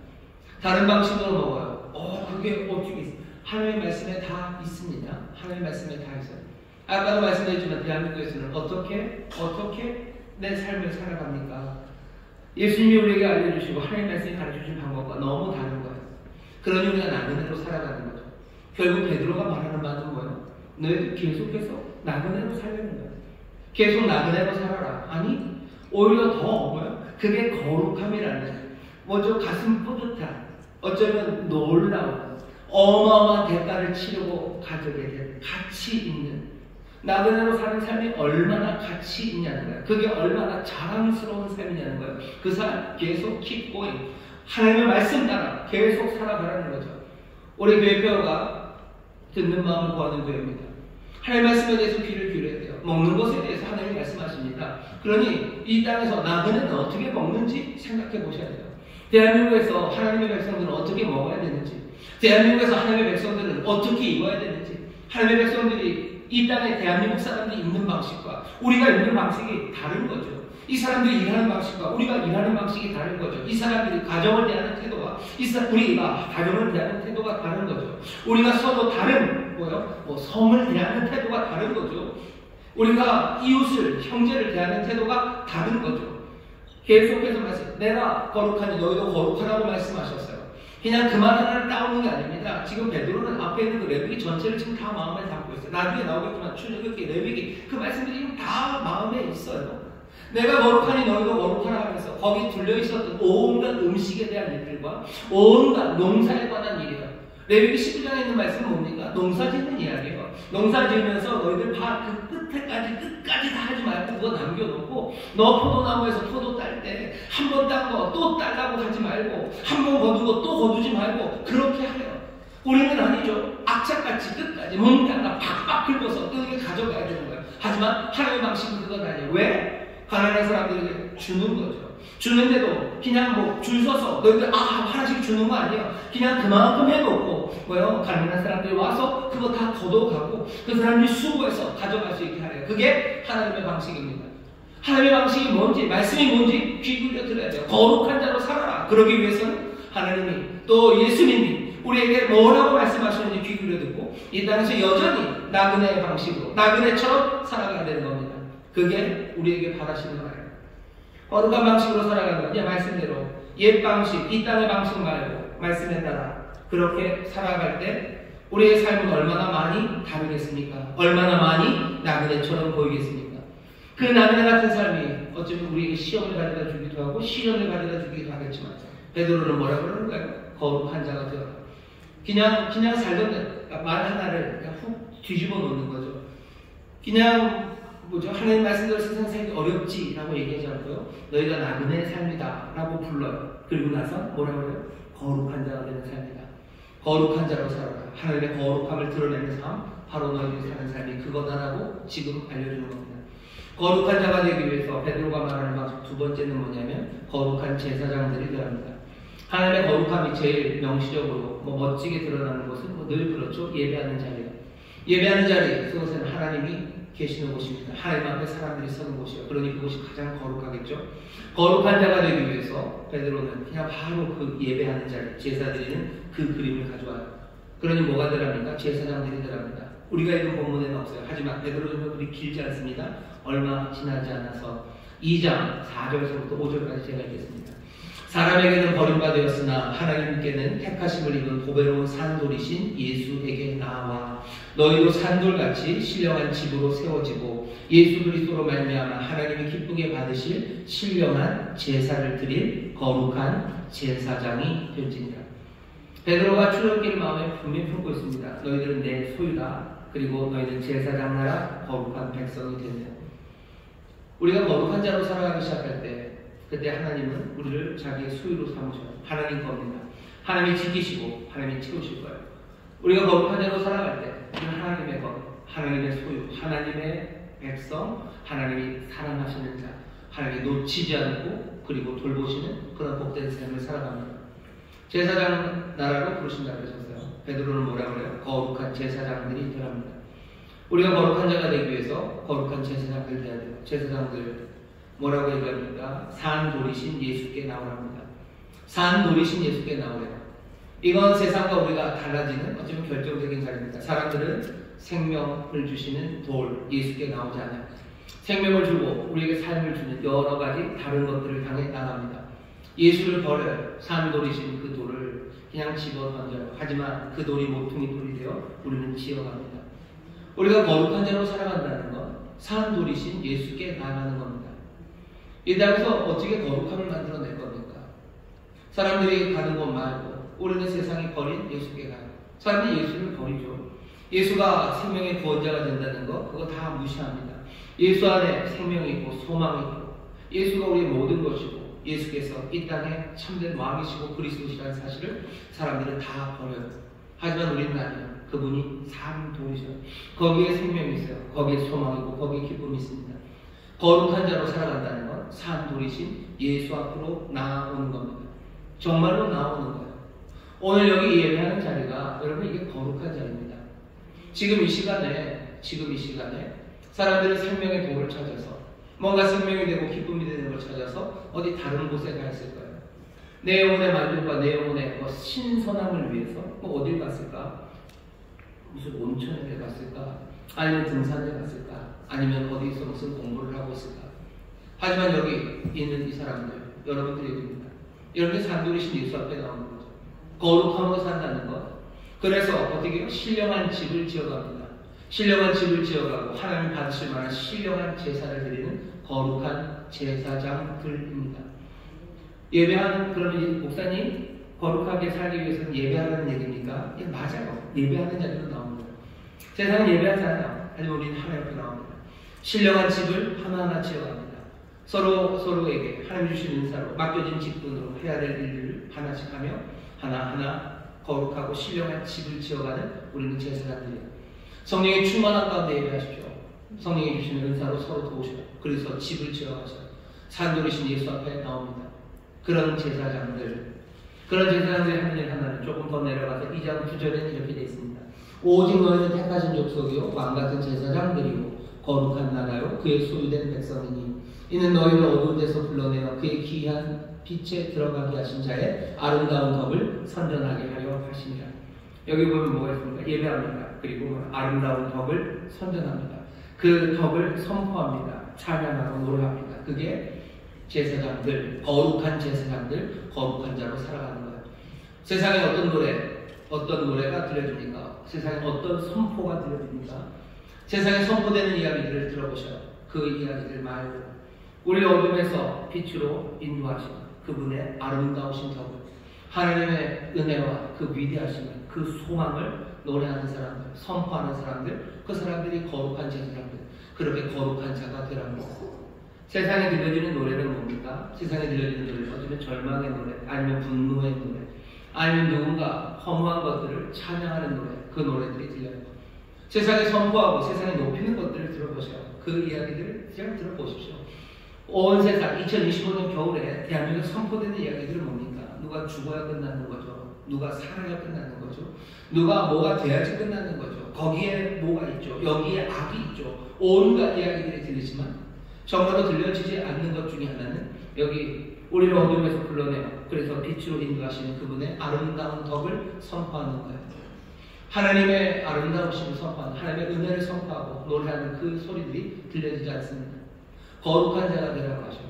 다른 방식으로 먹어요. 그게 어떻게 있어요? 하나님의 말씀에 다 있습니다. 하나님의 말씀에 다 있어요. 아까도 말씀드렸지만 대한민국에서는 어떻게 내 삶을 살아갑니까? 예수님이 우리에게 알려주시고 하나님의 말씀이 가르쳐주신 방법과 너무 다른 거예요. 그러니 우리가 나그네로 살아가는 거죠. 결국 베드로가 말하는 말은 뭐예요? 너희들 계속해서 나그네로 살려는 거예요. 계속 나그네로 살아라. 아니 오히려 더 뭐예요? 그게 거룩함이라는 거예요. 먼저 가슴 뿌듯한, 어쩌면 놀라운, 어마어마한 대가를 치르고 가족에 대한 가치 있는, 나그네로 사는 삶이 얼마나 가치 있냐는 거예요. 그게 얼마나 자랑스러운 삶이냐는 거예요. 그 삶 계속 keep going. 하나님의 말씀 따라 계속 살아가라는 거죠. 우리 교회표가 듣는 마음을 구하는 교회입니다. 하나님의 말씀에 대해서 귀를 기울여야 돼요. 먹는 것에 대해서 하나님이 말씀하십니다. 그러니 이 땅에서 나그네는 어떻게 먹는지 생각해 보셔야 돼요. 대한민국에서 하나님의 백성들은 어떻게 먹어야 되는지, 대한민국에서 하나님의 백성들은 어떻게 입어야 되는지, 하나님의 백성들이 이 땅에 대한민국 사람들이 입는 방식과 우리가 입는 방식이 다른 거죠. 이 사람들이 일하는 방식과 우리가 일하는 방식이 다른 거죠. 이 사람들이 가정을 대하는 태도와 우리가 가정을 대하는 태도가 다른 거죠. 우리가 서로 다른 성을 대하는 태도가 다른 거죠. 우리가 이웃을, 형제를 대하는 태도가 다른 거죠. 계속해서 내가 거룩하니 너희도 거룩하라고 말씀하셨어요. 그냥 그 말 하나를 따오는 게 아닙니다. 지금 베드로는 앞에 있는 그 레위기 전체를 지금 다 마음에 담고 있어요. 나중에 나오겠지만 출애굽기, 레위기 그 말씀들이 지금 다 마음에 있어요. 내가 거룩하니 너희도 거룩하라 하면서 거기 둘려있었던 온갖 음식에 대한 일들과 온갖 농사에 관한 일이에요. 레위기 19장에 있는 말씀은 뭡니까? 농사 짓는 이야기예요. 농사 지으면서 너희들 밭 그 끝까지 다 하지 말고 그거 남겨놓고, 너 포도나무에서 포도 딸 때 한 번 딴 거 또 딸라고 하지 말고, 한 번 거두고 또 거두지 말고 그렇게 하래요. 우리는 아니죠. 악착같이 끝까지 몽땅 팍팍 긁어서 뜯게 가져가야 되는 거예요. 하지만 하나님의 방식은 그건 아니에요. 왜? 가난한 사람들에게 주는 거죠. 주는데도 그냥 줄 서서 너희들 하나씩 주는 거 아니에요. 그냥 그만큼 해놓고 가난한 사람들이 와서 그거 다 걷어가고 그 사람들이 수고해서 가져갈 수 있게 하래요. 그게 하나님의 방식입니다. 하나님의 방식이 뭔지, 말씀이 뭔지 귀 기울여 들어야 돼요. 거룩한 자로 살아라. 그러기 위해서는 하나님이 또 예수님이 우리에게 뭐라고 말씀하시는지 귀 기울여 듣고 이 땅에서 여전히 나그네의 방식으로, 나그네처럼 살아가야 되는 겁니다. 그게 우리에게 바라시는 거예요. 거룩한 방식으로 살아가는 건 그냥 말씀대로 옛 방식, 이 땅의 방식 말고 말씀에 따라 그렇게 살아갈 때 우리의 삶은 얼마나 많이 다르겠습니까? 얼마나 많이 나그네처럼 보이겠습니까? 그 나그네 같은 삶이 어쩌면 우리에게 시험을 가져다 주기도 하고 시련을 가져다 주기도 하겠지만 베드로는 뭐라고 그러는가요? 거룩한 자가 되어라. 그냥 살던 말 하나를 그냥 훅 뒤집어 놓는 거죠. 그냥 하나님 말씀대로 세상 살기 어렵지 라고 얘기하지 않고요. 너희가 나그네의 삶이다 라고 불러요. 그리고 나서 뭐라고 해요? 거룩한 자가 되는 삶이다. 거룩한 자로 살아라. 하나님의 거룩함을 드러내는 삶, 바로 너희들이 사는 삶이 그거다라고 지금 알려주는 겁니다. 거룩한 자가 되기 위해서 베드로가 말하는 방식 두 번째는 뭐냐면 거룩한 제사장들이 되어야 합니다. 하나님의 거룩함이 제일 명시적으로 멋지게 드러나는 것은 늘 그렇죠. 예배하는 자리예요. 예배하는 자리, 그것은 하나님이 계시는 곳입니다. 하나님 앞에 사람들이 서는 곳이에요. 그러니 그곳이 가장 거룩하겠죠. 거룩한 자가 되기 위해서 베드로는 그냥 바로 그 예배하는 자리, 제사 드리는 그 그림을 가져와요. 그러니 뭐가 들어갑니까? 제사장들이 들어갑니다. 우리가 읽은 본문에는 없어요. 하지만 베드로는 그리 길지 않습니다. 얼마 지나지 않아서 2장 4절에서부터 5절까지 제가 읽겠습니다. 사람에게는 버림받았으나 하나님께는 택하심을 입은 보배로운 산돌이신 예수에게 나와 너희도 산돌같이 신령한 집으로 세워지고 예수 그리스도로 말미암아 하나님이 기쁘게 받으실 신령한 제사를 드릴 거룩한 제사장이 될지니라. 베드로가 출애굽기를 마음에 분명히 품고 있습니다. 너희들은 내 소유다. 그리고 너희는 제사장 나라 거룩한 백성이 된다. 우리가 거룩한 자로 살아가기 시작할 때 그때 하나님은 우리를 자기의 소유로 삼으셔요. 하나님 겁니다. 하나님이 지키시고 하나님이 채우실 거예요. 우리가 거룩한 자로 살아갈 때 우리는 하나님의 것, 하나님의 소유, 하나님의 백성, 하나님이 사랑하시는 자, 하나님이 놓치지 않고 그리고 돌보시는 그런 복된 삶을 살아갑니다. 제사장 나라로 부르신다고 하셨어요. 베드로는 뭐라 그래요? 거룩한 제사장들이 되랍니다. 우리가 거룩한 자가 되기 위해서 거룩한 제사장들 돼야 돼요. 제사장들 뭐라고 얘기합니까? 산돌이신 예수께 나오랍니다. 산돌이신 예수께 나오래요. 이건 세상과 우리가 달라지는 어쩌면 결정적인 자리입니다. 사람들은 생명을 주시는 돌 예수께 나오지 않아요. 생명을 주고 우리에게 삶을 주는 여러 가지 다른 것들을 향해 나갑니다. 예수를 버려요. 산돌이신 그 돌을 그냥 집어 던져요. 하지만 그 돌이 모퉁이 돌이 되어 우리는 지어갑니다. 우리가 거룩한 자로 살아간다는 건 산돌이신 예수께 나가는 겁니다. 이 땅에서 어떻게 거룩함을 만들어낼 겁니까? 사람들이 가는 곳 말고 우리는 세상이 버린 예수께 가요. 사람들이 예수를 버리죠. 예수가 생명의 구원자가 된다는 거 그거 다 무시합니다. 예수 안에 생명이 있고 소망이 있고 예수가 우리의 모든 것이고 예수께서 이 땅에 참된 왕이시고 그리스도시라는 사실을 사람들은 다 버려요. 하지만 우리는 아니에요. 그분이 산 돌이셔요. 거기에 생명이 있어요. 거기에 소망이고 거기에 기쁨이 있습니다. 거룩한 자로 살아간다는 건 산 돌이신 예수 앞으로 나아오는 겁니다. 정말로 나오는 거예요. 오늘 여기 예배하는 자리가 여러분 이게 거룩한 자리입니다. 지금 이 시간에 사람들은 생명의 도를 찾아서 뭔가 생명이 되고 기쁨이 되는 걸 찾아서 어디 다른 곳에 가 있을 거예요. 내 영혼의 만족과 내 영혼의 신선함을 위해서 어딜 갔을까? 무슨 온천에 갔을까? 아니면 등산에 갔을까? 아니면 어디서 무슨 공부를 하고 있을까? 하지만 여기 있는 이 사람들, 여러분들이 얘기입니다. 여러분이 산돌이신 예수 앞에 나오는 거죠. 거룩함으로 산다는 것. 그래서 어떻게 해요? 신령한 집을 지어갑니다. 신령한 집을 지어가고 하나님 받으실 만한 신령한 제사를 드리는 거룩한 제사장들입니다. 예배하는 그런 목사님 거룩하게 살기 위해서는 예배하는 얘기입니까? 예, 맞아요. 예배하는 자리로 나오는 거예요. 세상은 예배하지 않아요. 하지만 우리는 하나님 앞에 나옵니다. 신령한 집을 하나하나 지어갑니다. 서로에게 하나님 주신 은사로 맡겨진 직분으로 해야 될 일들을 하나씩 하며 하나하나 거룩하고 신령한 집을 지어가는 우리는 제사장들이에요. 성령의 충만한 가운데 예배하십시오. 성령이 주시는 은사로 서로 도우셔요. 그래서 집을 지어가셔요. 산돌이신 예수 앞에 나옵니다. 그런 제사장들이 하는 일 하나는 조금 더 내려가서 2장 9절에는 이렇게 되어 있습니다. 오직 너희는 택하신 족속이요 왕같은 제사장들이고 거룩한 나라요 그의 소유된 백성이니 이는 너희를 어두운 데서 불러내어 그의 귀한 빛에 들어가게 하신 자의 아름다운 덕을 선전하게 하려 하시니라. 여기 보면 뭐가 있습니까? 예배합니다. 그리고 아름다운 덕을 선전합니다. 그 덕을 선포합니다. 찬양하고 노래합니다. 그게 제사장들, 거룩한 제사장들, 거룩한 자로 살아가는 거예요. 세상에 어떤 노래가 들려줍니까? 세상에 어떤 선포가 들려줍니까? 세상에 선포되는 이야기들을 들어보셔요. 그 이야기들 말고 우리 어둠에서 빛으로 인도하신 그분의 아름다우신 덕을, 하나님의 은혜와 그 위대하심을, 그 소망을 노래하는 사람들, 선포하는 사람들, 그 사람들이 거룩한 제사장들, 그렇게 거룩한 자가 되라는 거예요. 세상에 들려주는 노래는 뭡니까? 세상에 들려주는 노래는 어쩌면 절망의 노래, 아니면 분노의 노래, 아니면 누군가 허무한 것들을 찬양하는 노래, 그 노래들이 들려요. 세상에 선포하고 세상에 높이는 것들을 들어보세요. 그 이야기들을 그냥 들어보십시오. 온 세상 2025년 겨울에 대한민국에 선포되는 이야기들은 뭡니까? 누가 죽어야 끝나는 거죠. 누가 살아야 끝나는 거죠. 누가 뭐가 돼야지 끝나는 거죠. 거기에 뭐가 있죠. 여기에 악이 있죠. 온갖 이야기들이 들리지만 정말로 들려지지 않는 것 중에 하나는 여기 우리를 어둠에서 불러내요. 그래서 빛으로 인도하시는 그분의 아름다운 덕을 선포하는 거예요. 하나님의 아름다우심을 선포하는, 하나님의 은혜를 선포하고 노래하는 그 소리들이 들려지지 않습니다. 거룩한 자가 되라고 하셔요.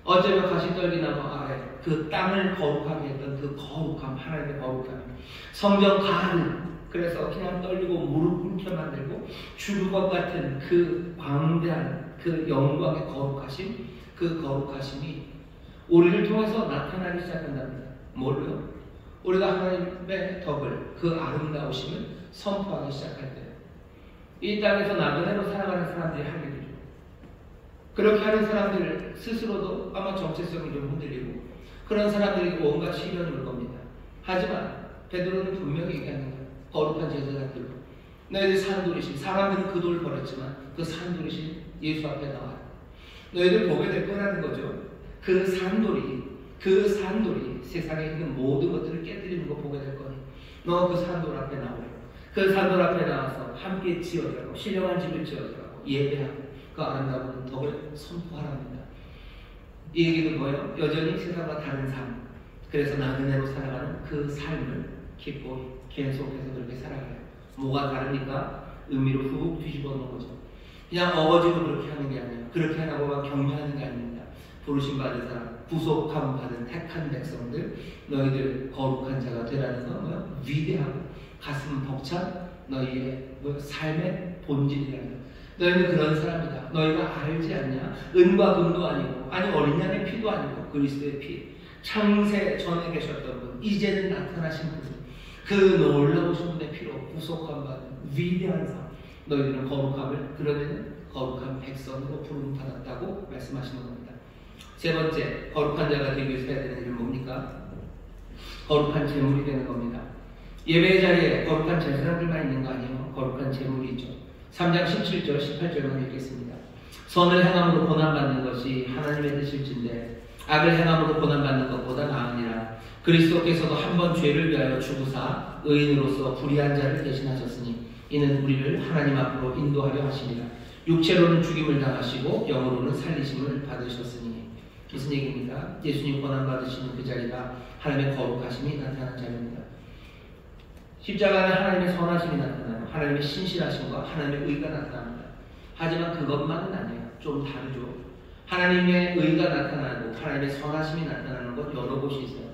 어쩌면 가시떨기나무 아래 그 땅을 거룩하게 했던 그 거룩함, 하나님의 거룩함, 성전 가를 그래서 그냥 떨리고 무릎 꿇게 만들고 죽을 것 같은 그 광대한 그 영광의 거룩하심, 그 거룩하심이 우리를 통해서 나타나기 시작한답니다. 뭘로요? 우리가 하나님의 덕을, 그 아름다우심을 선포하기 시작할 때 이 땅에서 나그네로 살아가는 사람들이 할 일이죠. 그렇게 하는 사람들 스스로도 아마 정체성이 좀 흔들리고 그런 사람들이 온갖 시련이 올 겁니다. 하지만 베드로는 분명히 얘기하는 거예요. 거룩한 제사장들로 너희들 산돌이신, 사람들은 그 돌을 버렸지만 그 산돌이신 예수 앞에 나와요. 너희들 보게 될 거라는 거죠. 그 산돌이 세상에 있는 모든 것들을 깨뜨리는 거 보게 될 거니 너 그 산돌 앞에 나오래. 그 산돌 앞에 나와서 함께 지어주라고, 신령한 집을 지어주라고, 예배하고 그 아름다운 덕을 선포하랍니다. 이 얘기는 뭐예요? 여전히 세상과 다른 삶, 그래서 나그네로 살아가는 그 삶을 기꺼이 계속해서 그렇게 살아가요. 뭐가 다릅니까? 의미로 훅 뒤집어 놓은 거죠. 그냥 어거지로 그렇게 하는 게 아니에요. 그렇게 하라고만 격려하는 게 아닙니다. 부르심 받은 사람, 구속함 받은 택한 백성들, 너희들 거룩한 자가 되라는 건 뭐야? 위대하고 가슴 벅찬 너희의 삶의 본질이라는, 너희는 그런 사람이다. 너희가 알지 않냐? 은과 금도 아니고, 아니 어린 양의 피도 아니고 그리스도의 피, 창세 전에 계셨던 분, 이제는 나타나신 분, 그 놀라우신 분의 피로 구속함 받은 위대한 삶, 너희들은 거룩함을 드러내는 거룩한 백성으로 부름받았다고 말씀하시는 겁니다. 세 번째, 거룩한 자가 되기 위해서 해야 되는 일은 뭡니까? 거룩한 제물이 되는 겁니다. 예배 자리에 거룩한 제사장들만 있는 거 아니에요. 거룩한 제물이 있죠. 3장 17절 18절만 읽겠습니다. 선을 행함으로 고난받는 것이 하나님의 뜻일진데 악을 행함으로 고난받는 것보다 나으니라. 그리스도께서도 한 번 죄를 위하여 죽으사 의인으로서 불의한 자를 대신하셨으니 이는 우리를 하나님 앞으로 인도하려 하시니라. 육체로는 죽임을 당하시고 영으로는 살리심을 받으셨으니. 무슨 얘기입니까? 예수님 고난받으시는 그 자리가 하나님의 거룩하심이 나타나는 자리입니다. 십자가는 하나님의 선하심이 나타나요. 하나님의 신실하심과 하나님의 의가 나타납니다. 하지만 그것만은 아니에요. 좀 다르죠. 하나님의 의가 나타나고 하나님의 선하심이 나타나는 것 여러 곳이 있어요.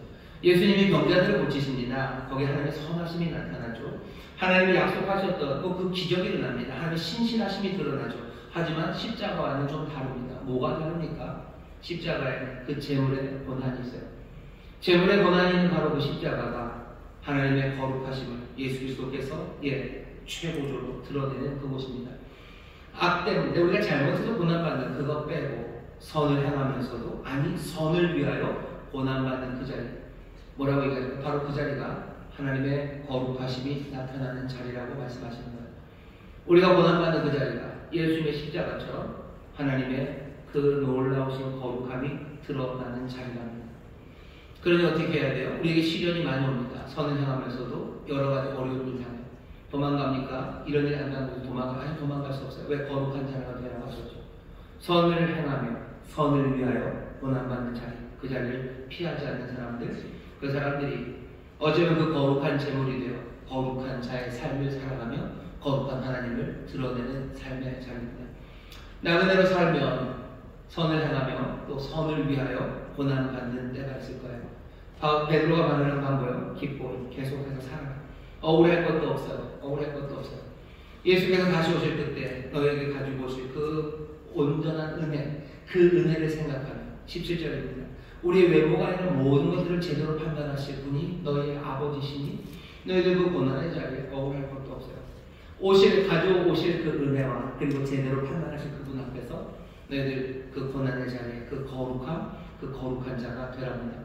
예수님이 병자들을 고치십니다. 거기에 하나님의 선하심이 나타나죠. 하나님이 약속하셨던 그 기적이 일어납니다. 하나님의 신실하심이 드러나죠. 하지만 십자가와는 좀 다릅니다. 뭐가 다릅니까? 십자가에 그 제물의 고난이 있어요. 제물의 고난이 있는 바로 그 십자가가 하나님의 거룩하심을 예수 그리스도께서 최고조로 드러내는 그곳입니다. 악 때문에 우리가 잘못해서 고난받는 그것 빼고 선을 행하면서도, 아니 선을 위하여 고난받는 그 자리, 뭐라고 얘기할까요? 바로 그 자리가 하나님의 거룩하심이 나타나는 자리라고 말씀하시는 거예요. 우리가 고난받는 그 자리가 예수님의 십자가처럼 하나님의 그 놀라우신 거룩함이 드러나는 자리랍니다. 그러니 어떻게 해야 돼요? 우리에게 시련이 많이 옵니다. 선을 행하면서도 여러 가지 어려움을 당해요. 도망갑니까? 이런 일 한다고 도망갈 수 없어요. 왜? 거룩한 자가 되라고 하셨죠. 선을 행하며 선을 위하여 고난받는 자리, 그 자리를 피하지 않는 사람들, 그 사람들이 어쩌면 그 거룩한 제물이 되어 거룩한 자의 삶을 살아가며 거룩한 하나님을 드러내는 삶의 자리입니다. 나그네로 살면 선을 행하며 또 선을 위하여 고난받는 때가 있을 거예요. 베드로가 말하는 방법은 기꺼이 계속해서 살아라. 억울할 것도 없어요. 억울할 것도 없어요. 예수께서 다시 오실 그때 너에게 가지고 오실 그 온전한 은혜, 그 은혜를 생각하며 17절입니다. 우리의 외모가 아니라 모든 것들을 제대로 판단하실 분이 너희의 아버지시니 너희들 그 고난의 자리에 억울할 것도 없어요. 가져오실 그 은혜와 그리고 제대로 판단하실 그분 앞에서 너희들 그 고난의 자리에 그 거룩한 자가 되랍니다.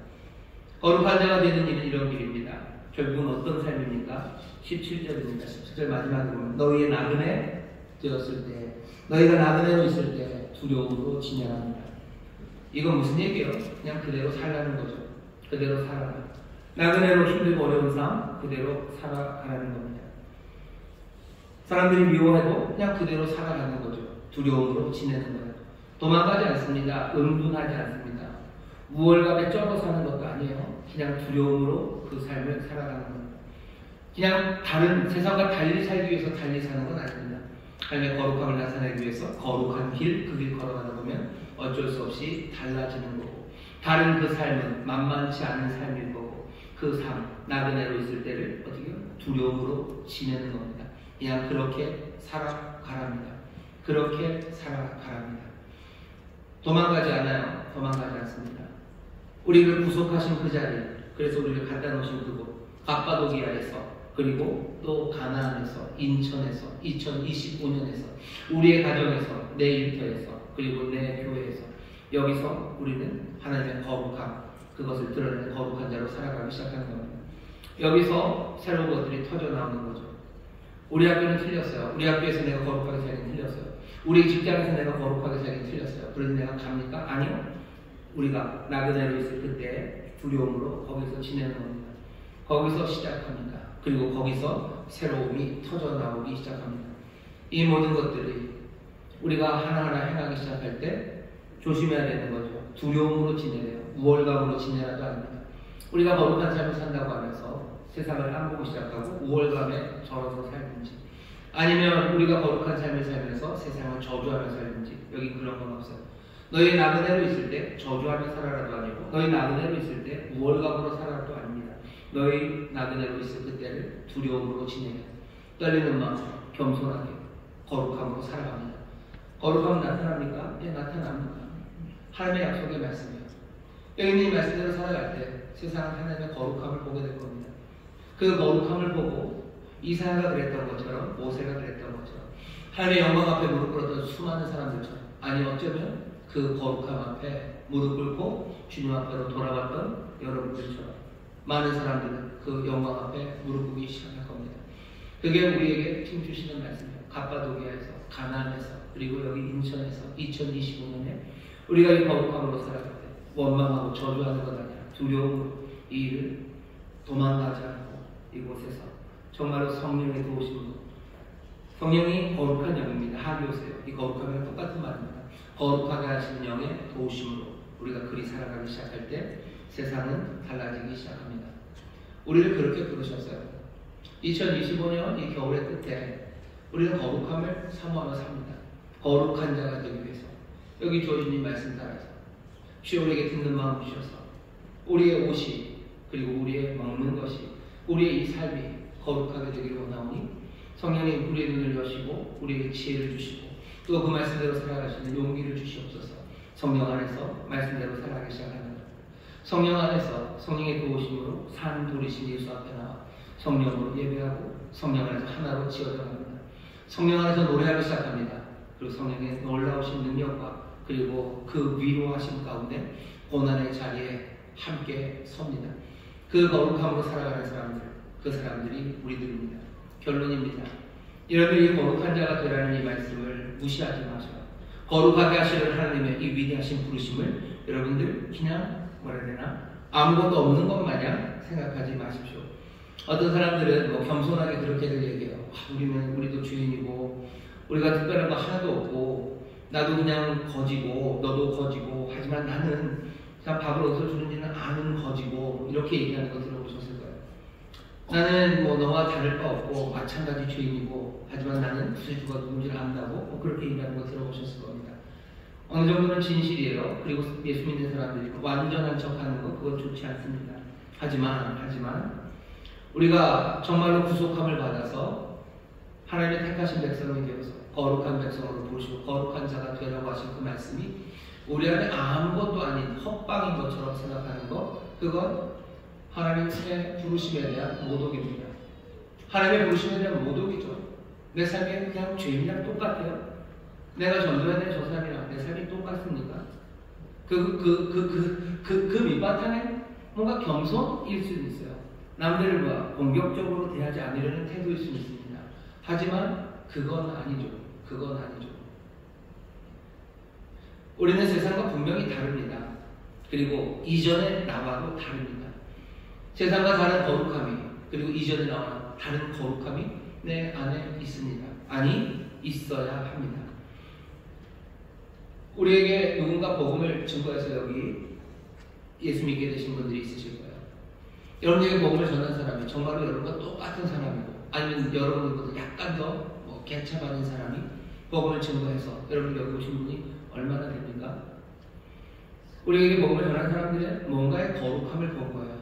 거룩한 자가 되는 일은 이런 길입니다. 결국은 어떤 삶입니까? 17절입니다. 17절 마지막에 보면 너희의 나그네 되었을 때, 너희가 나그네로 있을 때 두려움으로 진행합니다. 이건 무슨 얘기예요? 그냥 그대로 살라는 거죠. 그대로 살아라. 나그네로 힘들고 어려운 삶 그대로 살아가라는 겁니다. 사람들이 미워해도 그냥 그대로 살아가는 거죠. 두려움으로 지내는 거예요. 도망가지 않습니다. 은둔하지 않습니다. 우월감에 쩔어 사는 것도 아니에요. 그냥 두려움으로 그 삶을 살아가는 겁니다. 그냥 다른 세상과 달리 살기 위해서 달리 사는 건 아닙니다. 하나님의 거룩함을 나타내기 위해서 거룩한 길, 그 길 걸어가다 보면 어쩔 수 없이 달라지는 거고, 다른 그 삶은 만만치 않은 삶일 거고, 그 삶, 나그네로 있을 때를 어떻게 두려움으로 지내는 겁니다. 그냥 그렇게 살아가랍니다. 그렇게 살아가랍니다. 도망가지 않아요. 도망가지 않습니다. 우리를 구속하신 그 자리, 그래서 우리를 갖다 놓으신 그곳, 갑바도기아에서, 그리고 또 가나안에서, 인천에서, 2025년에서, 우리의 가정에서, 내 일터에서, 그리고 내 교회에서, 여기서 우리는 하나님의 거룩함, 그것을 드러내는 거룩한 자로 살아가기 시작하는 겁니다. 여기서 새로운 것들이 터져 나오는 거죠. 우리 학교는 틀렸어요. 우리 학교에서 내가 거룩하게 살긴 틀렸어요. 우리 직장에서 내가 거룩하게 살긴 틀렸어요. 그래서 내가 갑니까? 아니요. 우리가 나그네로 있을 그때 두려움으로 거기서 지내는 겁니다. 거기서 시작합니다. 그리고 거기서 새로움이 터져나오기 시작합니다. 이 모든 것들이 우리가 하나하나 행하기 시작할 때 조심해야 되는 거죠. 두려움으로 지내래요. 우월감으로 지내라도 아닙니다. 우리가 거룩한 삶을 산다고 하면서 세상을 안 보고 시작하고 우월감에 절어서 살든지, 아니면 우리가 거룩한 삶을 살면서 세상을 저주하며 살든지, 여기 그런 건 없어요. 너희 나그네로 있을 때 저주하며 살아라도 아니고, 너희 나그네로 있을 때 우월감으로 살아라도 아닙니다. 너희 나그네로 있을 그때를 두려움으로 지내며 떨리는 마음, 겸손하게 거룩함으로 살아갑니다. 거룩함은 나타납니까? 예, 나타납니다. 하나님의 약속의 말씀이에요. 여기 있는 이 말씀대로 살아갈 때 세상은 하나님의 거룩함을 보게 될 겁니다. 그 거룩함을 보고 이사야가 그랬던 것처럼, 모세가 그랬던 것처럼, 하나님의 영광 앞에 무릎 꿇었던 수많은 사람들처럼, 아니 어쩌면 그 거룩함 앞에 무릎 꿇고 주님 앞으로 돌아왔던 여러분들처럼 많은 사람들은 그 영광 앞에 무릎 꿇기 시작할 겁니다. 그게 우리에게 힘 주시는 말씀이에요. 갑바도기아에서, 가나안에서, 그리고 여기 인천에서 2025년에 우리가 이 거룩함으로 살아갈 때 원망하고 저주하는 것 아니라 두려움으로 이 일을 도망가지 않고 이곳에서 정말로 성령의 도우심으로, 성령이 거룩한 영입니다. 하기오세요. 이 거룩함이랑 똑같은 말입니다. 거룩하게 하시는 영의 도우심으로 우리가 그리 살아가기 시작할 때 세상은 달라지기 시작합니다. 우리를 그렇게 부르셨어요. 2025년 이 겨울의 끝에 우리는 거룩함을 사모하며 삽니다. 거룩한 자가 되기 위해서 여기 주어진 이 말씀 따라서 주여 우리에게 듣는 마음 주셔서 우리의 옷이, 그리고 우리의 먹는 것이, 우리의 이 삶이 거룩하게 되기를 원하오니 성령님 우리의 눈을 여시고 우리에게 지혜를 주시고 또 그 말씀대로 살아가시는 용기를 주시옵소서. 성령 안에서 말씀대로 살아가기 시작합니다. 성령 안에서 성령의 도우심으로 산 돌이신 예수 앞에 나와 성령으로 예배하고 성령 안에서 하나로 지어져 갑니다. 성령 안에서 노래하기 시작합니다. 그리고 성령의 놀라우신 능력과 그리고 그 위로하심 가운데 고난의 자리에 함께 섭니다. 그 거룩함으로 살아가는 사람들, 그 사람들이 우리들입니다. 결론입니다. 여러분이 거룩한 자가 되라는 이 말씀을 무시하지 마셔요. 거룩하게 하시는 하나님의 이 위대하신 부르심을 여러분들 그냥 뭐라 해야 되나 아무것도 없는 것 마냥 생각하지 마십시오. 어떤 사람들은 뭐 겸손하게 그렇게들 얘기해요. 우리도 주인이고 우리가 특별한 거 하나도 없고 나도 그냥 거지고 너도 거지고, 하지만 나는 그냥 밥을 어디서 주는지는 아는 거지고, 이렇게 얘기하는 거 들어보셨을 거예요. 나는 뭐 너와 다를 바 없고 마찬가지 주인이고, 하지만 나는 구세주가 누군지를 안다고, 뭐 그렇게 얘기하는 거 들어보셨을 겁니다. 어느 정도는 진실이에요. 그리고 예수 믿는 사람들이 완전한 척하는 거, 그건 좋지 않습니다. 하지만 우리가 정말로 구속함을 받아서 하나님의 택하신 백성이 되어서 거룩한 백성으로 부르시고 거룩한 자가 되라고 하신 그 말씀이 우리 안에 아무것도 아닌 헛방인 것처럼 생각하는 것, 그건 하나님의 부르심에 대한 모독입니다. 하나님의 부르심에 대한 모독이죠. 내 삶이 그냥 죄인이랑 똑같아요. 내가 전도해야 될 저 사람이랑 내 삶이 똑같습니까? 그 밑바탕에 뭔가 겸손일 수는 있어요. 남들과 공격적으로 대하지 않으려는 태도일 수는 있습니다. 하지만 그건 아니죠. 우리는 세상과 분명히 다릅니다. 그리고 이전의 나와도 다릅니다. 세상과 다른 거룩함이, 그리고 이전의 나와 다른 거룩함이 내 안에 있습니다. 아니, 있어야 합니다. 우리에게 누군가 복음을 증거해서 여기 예수 믿게 되신 분들이 있으실 거예요. 여러분에게 복음을 전한 사람이 정말로 여러분과 똑같은 사람이고, 아니면 여러분보다 약간 더 개차 받은 사람이 복음을 증거해서 여러분 여기 오신 분이 얼마나 됩니까? 우리에게 복음을 전한 사람들은 뭔가의 거룩함을 본 거예요.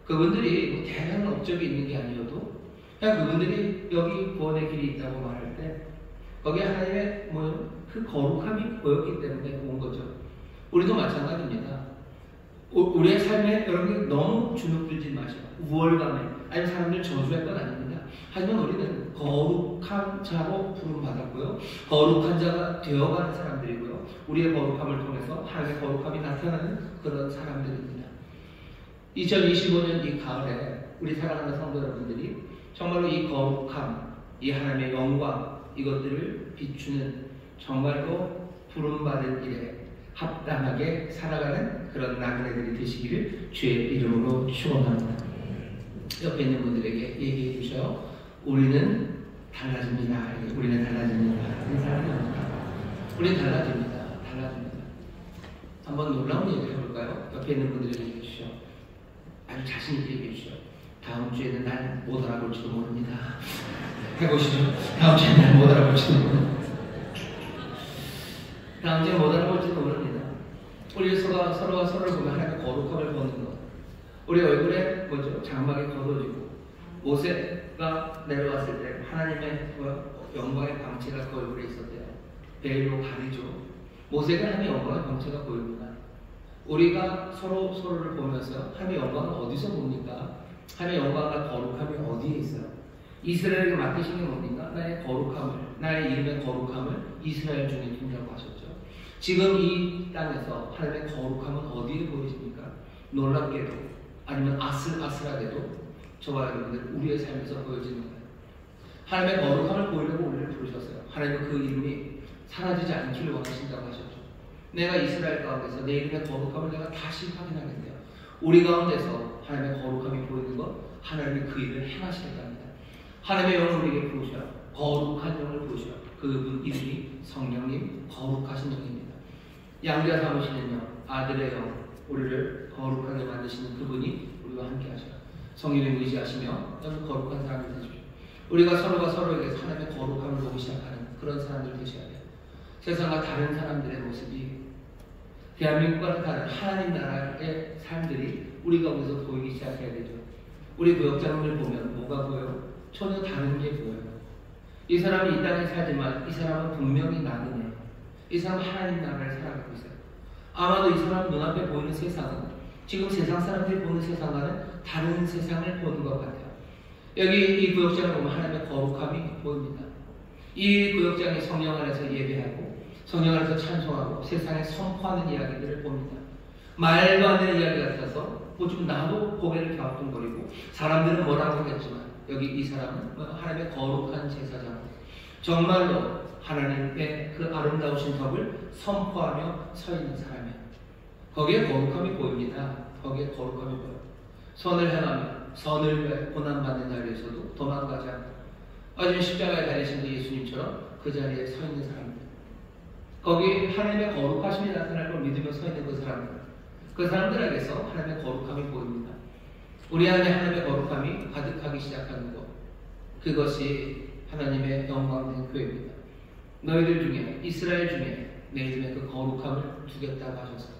그분들이 대단한 업적이 있는 게 아니어도 그냥 그분들이 여기 구원의 길이 있다고 말할 때 거기에 하나님의 그 거룩함이 보였기 때문에 온 거죠. 우리도 마찬가지입니다. 우리의 삶에 여러분이 너무 주눅 들지 마시고 우월감에, 아니면 사람들 저주할 건 아닙니다. 하지만 우리는 거룩한 자로 부름받았고요, 거룩한 자가 되어가는 사람들이고요, 우리의 거룩함을 통해서 하나님의 거룩함이 나타나는 그런 사람들입니다. 2025년 이 가을에 우리 사랑하는 성도 여러분들이 정말로 이 거룩함, 이 하나님의 영광 이것들을 비추는 정말로 부름받은 일에 합당하게 살아가는 그런 나그네들이 되시기를 주의 이름으로 축원합니다. 옆에 있는 분들에게 얘기해 주셔요. 우리는 달라집니다. 우리는 달라집니다. 우리는 달라집니다. 달라집니다. 한번 놀라운 얘기를 해볼까요? 옆에 있는 분들에게 얘기해 주셔요. 아주 자신 있게 얘기해 주셔요. 다음 주에는 날 못 알아볼지도 모릅니다. 해보시죠. 다음 주에는 날 못 알아볼지도 모릅니다. 다음 주에 못 알아볼지도 모릅니다. 우리 서로가 서로를 보면 하나님의 거룩함을 보는 것. 우리 얼굴에 뭐죠? 장막이 걷어지고 모세가 내려왔을 때 하나님의 영광의 광채가 그 얼굴에 있었대요. 베일로 가리죠. 모세가 하나님의 영광의 광채가 보입니다. 우리가 서로를 보면서 하나님의 영광은 어디서 봅니까? 하나님의 영광과 거룩함이 어디에 있어요? 이스라엘에게 맡기신 게 뭡니까? 나의 거룩함을, 나의 이름의 거룩함을 이스라엘 중에 둔다고 하셨죠. 지금 이 땅에서 하나님의 거룩함은 어디에 보이십니까? 놀랍게도 아니면 아슬아슬하게도 저와 여러분들 우리의 삶에서 보여지는 거예요. 하나님의 거룩함을 보이려고 우리를 부르셨어요. 하나님은 그 이름이 사라지지 않기를 원하신다고 하셨죠. 내가 이스라엘 가운데서 내 이름의 거룩함을 내가 다시 확인하겠네요. 우리 가운데서 하나님의 거룩함이 보이는 것, 하나님이 그 일을 행하시겠다 합니다. 하나님의 영을 우리에게 부으셔요. 거룩한 영을 부으셔요. 그분 이름이 성령님, 거룩하신 영입니다. 양자 삼으시는 영, 아들의 영, 우리를 거룩하게 만드시는 그분이 우리와 함께 하셔요. 성령님 의지하시며 여러분 거룩한 사람이 되십시오. 우리가 서로가 서로에게 하나님의 거룩함을 보기 시작하는 그런 사람들 되셔야 돼요. 세상과 다른 사람들의 모습이 대한민국과는 다른 하나님 나라의 삶들이 우리 가운데서 보이기 시작해야 되죠. 우리 구역장을 보면 뭐가 보여요? 전혀 다른 게 보여요. 이 사람이 이 땅에 살지만 이 사람은 분명히 나그네예요. 이 사람은 하나님 나라를 살아가고 있어요. 아마도 이 사람 눈앞에 보이는 세상은 지금 세상 사람들이 보는 세상과는 다른 세상을 보는 것 같아요. 여기 이 구역장을 보면 하나님의 거룩함이 보입니다. 이 구역장이 성령 안에서 예배하고 성령 안에서 찬송하고 세상에 선포하는 이야기들을 봅니다. 말도 안 되는 이야기 같아서 좀 나도 고개를 갸우뚱거리고 사람들은 뭐라고 하겠지만 여기 이 사람은 하나님의 거룩한 제사장, 정말로 하나님의 그 아름다우신 덕을 선포하며 서 있는 사람이에요. 거기에 거룩함이 보입니다. 거기에 거룩함이 보여요. 선을 행하며 선을 위해 고난받는 자리에서도 도망가지 않고 아주 십자가에 달리신 그 예수님처럼 그 자리에 서 있는 사람입니다. 거기 하나님의 거룩하심이 나타날 걸 믿으며 서 있는 그 사람들에게서 하나님의 거룩함이 보입니다. 우리 안에 하나님의 거룩함이 가득하기 시작하는 것, 그것이 하나님의 영광된 교회입니다. 너희들 중에 이스라엘 중에 내 이름의 그 거룩함을 두겠다고 하셔서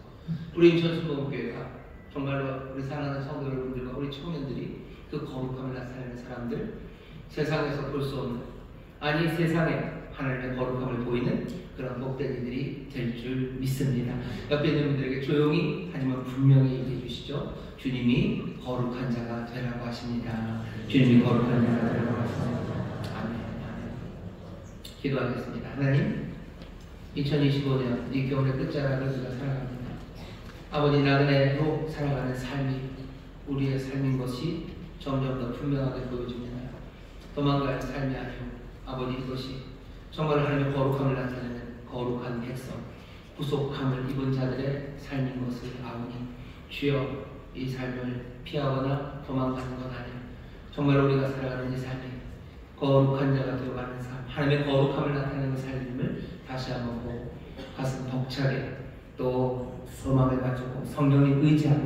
우리 인천순복음교회가 정말로 우리 사랑하는 성도 여러분들과 우리 청년들이 그 거룩함을 나타내는 사람들, 세상에서 볼 수 없는, 아니 세상에 하나님의 거룩함을 보이는 그런 복된 이들이 될 줄 믿습니다. 옆에 있는 분들에게 조용히 하지만 분명히 얘기해 주시죠. 주님이 거룩한 자가 되라고 하십니다. 주님이 거룩한 자가 되라고 하십니다. 아멘. 기도하겠습니다. 하나님, 2025년 이 겨울의 끝자락을 우리가 살아갑니다. 아버지, 나그네로 살아가는 삶이 우리의 삶인 것이 점점 더 분명하게 보여집니다. 도망갈 삶이 아니오. 아버지, 이것이 정말 하나님의 거룩함을 나타내는 거룩한 백성, 구속함을 입은 자들의 삶인 것을 아오니 주여, 이 삶을 피하거나 도망가는 건 아니에요. 정말 우리가 살아가는 이 삶이 거룩한 자가 되어가는 삶, 하나님의 거룩함을 나타내는 삶임을 다시 한번 보고 가슴 벅차게 또 소망을 가지고 성령님 의지하며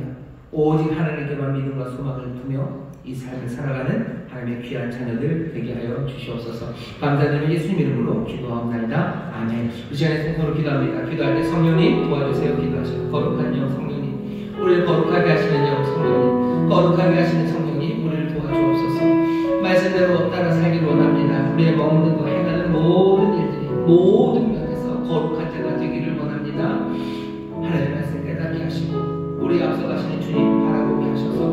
오직 하나님께만 믿음과 소망을 두며 이 삶을 살아가는 하나님의 귀한 자녀들 되게 하여 주시옵소서. 감사드리며 예수님 이름으로 기도하옵나이다. 아멘. 이 시간에 성도로 기도합니다. 기도할 때 성령님 도와주세요. 기도하시고 거룩한 영 성령님, 우리를 거룩하게 하시는 영 성령님, 거룩하게 하시는 성령님, 우리를 도와주옵소서. 말씀대로 따라 살기를 원합니다. 우리의 먹는 거 행하는 모든 일들이 모든 면에서 거룩한 자가 되기를 원합니다. 하나님의 말씀 깨닫게 하시고 우리 앞서가시는 주님 바라보게 하셔서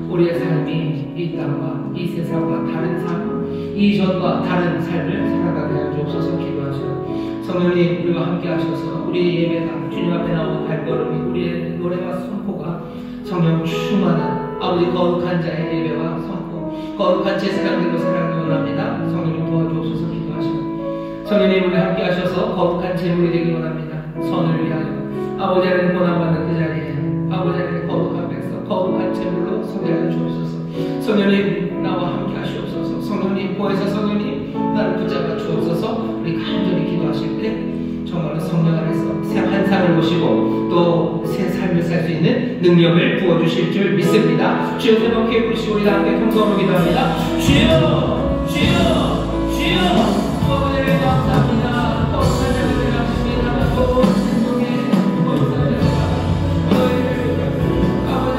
우리의 삶이 이 땅과 이 세상과 다른 삶, 이전과 다른 삶을 살아가게 하여 주옵소서. 기도하시오. 성령님, 우리와 함께 하셔서 우리의 예배가 주님 앞에 나오는 발걸음이, 우리의 노래와 선포가 성령 충만한 아버지 거룩한 자의 예배와 선포, 거룩한 제사장들로 살아가기 원합니다. 성령님 도와주옵소서. 성령님 우리 함께 하셔서 거룩한 제물이 되기 원합니다. 선을 위하여 아버지 하나님 고난받는 그 자리에 아버지 하나님 거룩한 백성 거룩한 제물로 소개하여 주옵소서. 성령님 나와 함께 하시옵소서. 성령님 보혜사 성령님 나를 붙잡아 주옵소서. 우리 간절히 기도하실 때 정말로 성령 안에서 새 환상을 보시고 또 새 삶을 살 수 있는 능력을 부어주실 줄 믿습니다. 주여 세 번 기회 부르시고 우리 함께 통성으로 기도합니다. 주여 주여 주여 아버지 감사합니다. 거룩한 자들을 감사합니다. 또 생명의 거룩한 자들 아버지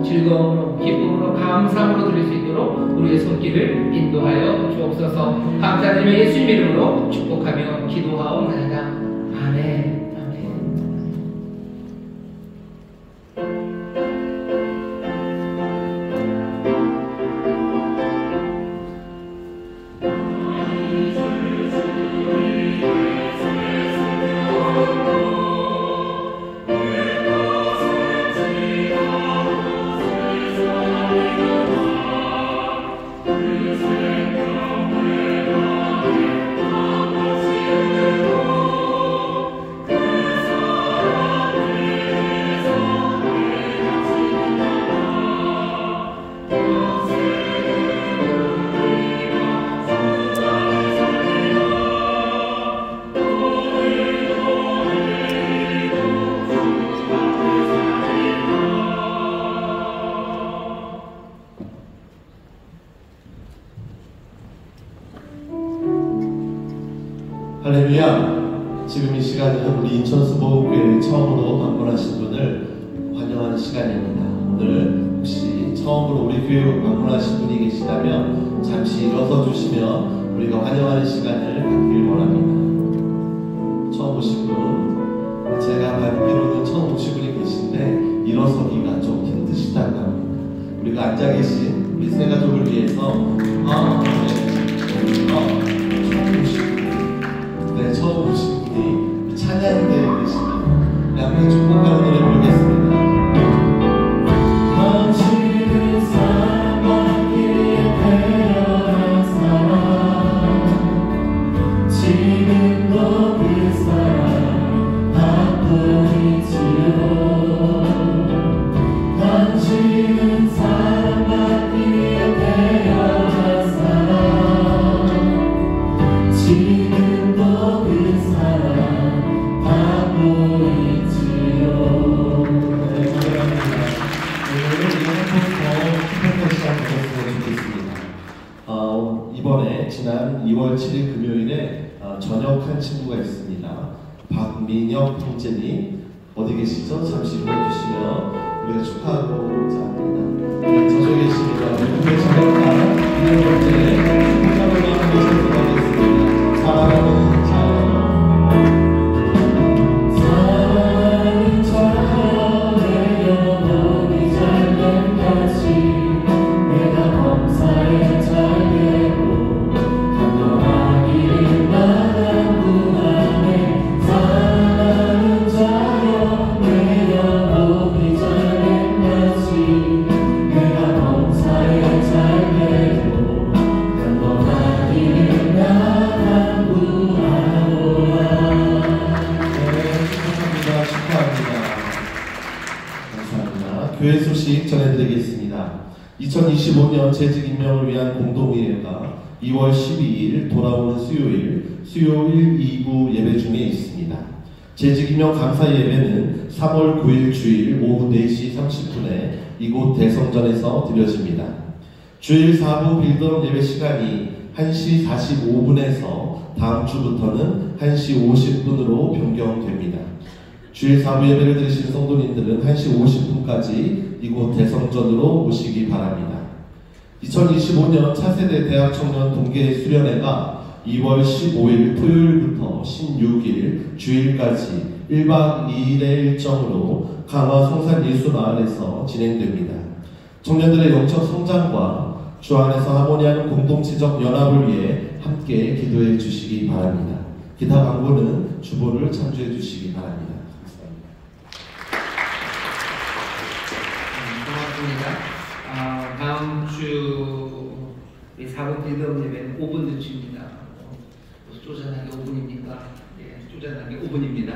즐거움으로 기쁨으로 감사함으로 드릴 수 있도록 우리의 손길을 인도하여 주옵소서. 감사드리며 예수님 이름으로 축복하며 기도하옵나이다. 아멘. 할렐루야. 지금 이 시간은 우리 인천수보교회 처음으로 방문하신 분을 환영하는 시간입니다. 오늘 혹시 처음으로 우리 교회 방문하신 분이 계시다면 잠시 일어서 주시면 우리가 환영하는 시간을 갖길 원합니다. 처음 오신 분, 제가 받기로는 처음 오신 분이 계신데 일어서기가 좀 힘드시다고 합니다. 우리가 앉아 계신 우리 세 가족을 위해서 처음 오신 분이 찬양대에 계시면 양면 축복하는 노래 부르겠습니다. 당신은 사랑받기에 태어난 사람, 지금도 그 사랑 받고 있지요. 당신은 사랑받기에 태어난 사람, 지금도 그 사랑 받고 있지요. 네, 감사합니다. 오늘 이 행복한 시간 보냈으면 좋겠습니다. 이번에 지난 2월 7일 금요일에 전역한 친구가 있습니다. 박민혁 형제님 어디 계시죠? 잠시 보내주시면 우리가 축하하고자 합니다. 네, 저쪽에 계십니다. 우리 전역한 민혁 형제 축하하고 함께 찬송하겠습니다. 사랑하는 자요. 사랑하는 자여, 내 영혼이 잘된 같이 내가 범사에 잘되고 감동하기를 나는 구하네. 사랑하는 자여, 내 영혼이 잘된 같이 내가 범사에 잘되고 감동하기를 나는 구하노라. 축하합니다. 감사합니다. 교회 소식 전해드리겠습니다. 2025년 재직 임명을 위한 공동의회가 2월 12일 돌아오는 수요일 2부 예배 중에 있습니다. 재직 임명 감사 예배는 3월 9일 주일 오후 4시 30분에 이곳 대성전에서 드려집니다. 주일 4부 빌드업 예배 시간이 1시 45분에서 다음 주부터는 1시 50분으로 변경됩니다. 주일 4부 예배를 드리신 성도님들은 1시 50분까지 이곳 대성전으로 오시기 바랍니다. 2025년 차세대 대학청년 동계 수련회가 2월 15일 토요일부터 16일 주일까지 1박 2일의 일정으로 강화 송산예수마을에서 진행됩니다. 청년들의 영적 성장과 주 안에서 하모니하는 공동체적 연합을 위해 함께 기도해 주시기 바랍니다. 기타 광고는 주보를 참조해 주시기 바랍니다. 고맙습니다. 다음 주 우리 4번 빌드업 예배는 5분 늦춥니다. 쪼잔하게 5분입니까? 예, 쪼잔하게 5분입니다.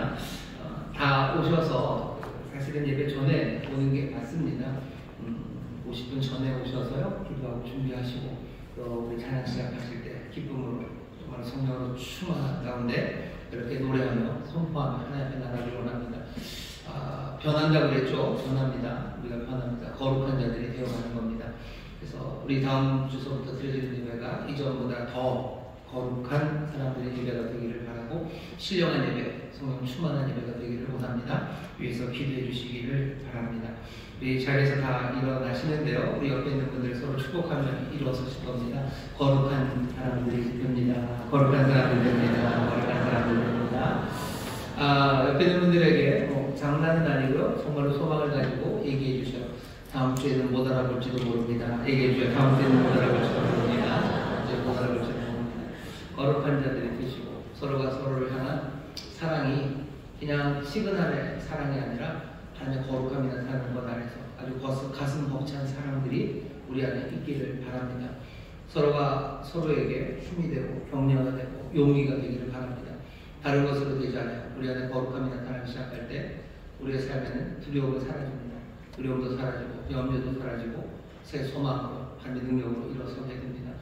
다 오셔서 사실은 예배 전에 오는 게 맞습니다. 50분 전에 오셔서요 기도하고 준비하시고 또 우리 찬양 시작하실 때 기쁨으로 정말 성령으로 충만한 가운데 이렇게 노래하며 선포하며 하나님의 나라를 원합니다. 변한다고 그랬죠? 변합니다. 우리가 변합니다. 거룩한 자들이 되어가는 겁니다. 그래서 우리 다음 주서부터 드려지는 예배가 이전보다 더 거룩한 사람들의 예배가 되기를 바라고 신령한 예배, 성령 충만한 예배가 되기를 원합니다. 위에서 기도해 주시기를 바랍니다. 우리 자리에서 다 일어나시는데요. 우리 옆에 있는 분들 서로 축복하면 일어서실 겁니다. 거룩한 사람들이 됩니다. 거룩한 사람들이 됩니다. 거룩한 사람들이 됩니다. 옆에 있는 분들에게 장난은 아니고요. 정말로 소망을 가지고 얘기해 주셔요. 다음 주에는 못 알아볼지도 모릅니다. 얘기해 주셔요. 다음 주에는 못 알아볼지도 모릅니다. 이제 못 알아볼지도 모릅니다. 거룩한 자들이 되시고 서로가 서로를 향한 사랑이 그냥 시그널의 사랑이 아니라 하나님의 거룩함이라는 사는 것 안에서 아주 가슴 벅찬 사람들이 우리 안에 있기를 바랍니다. 서로가 서로에게 힘이 되고 격려가 되고 용기가 되기를 바랍니다. 다른 것으로 되지 않아요. 우리 안에 거룩함이 나타나기 시작할 때 우리의 삶에는 두려움은 사라집니다. 두려움도 사라지고 염려도 사라지고 새 소망으로 하나님의 능력으로 일어서게 됩니다.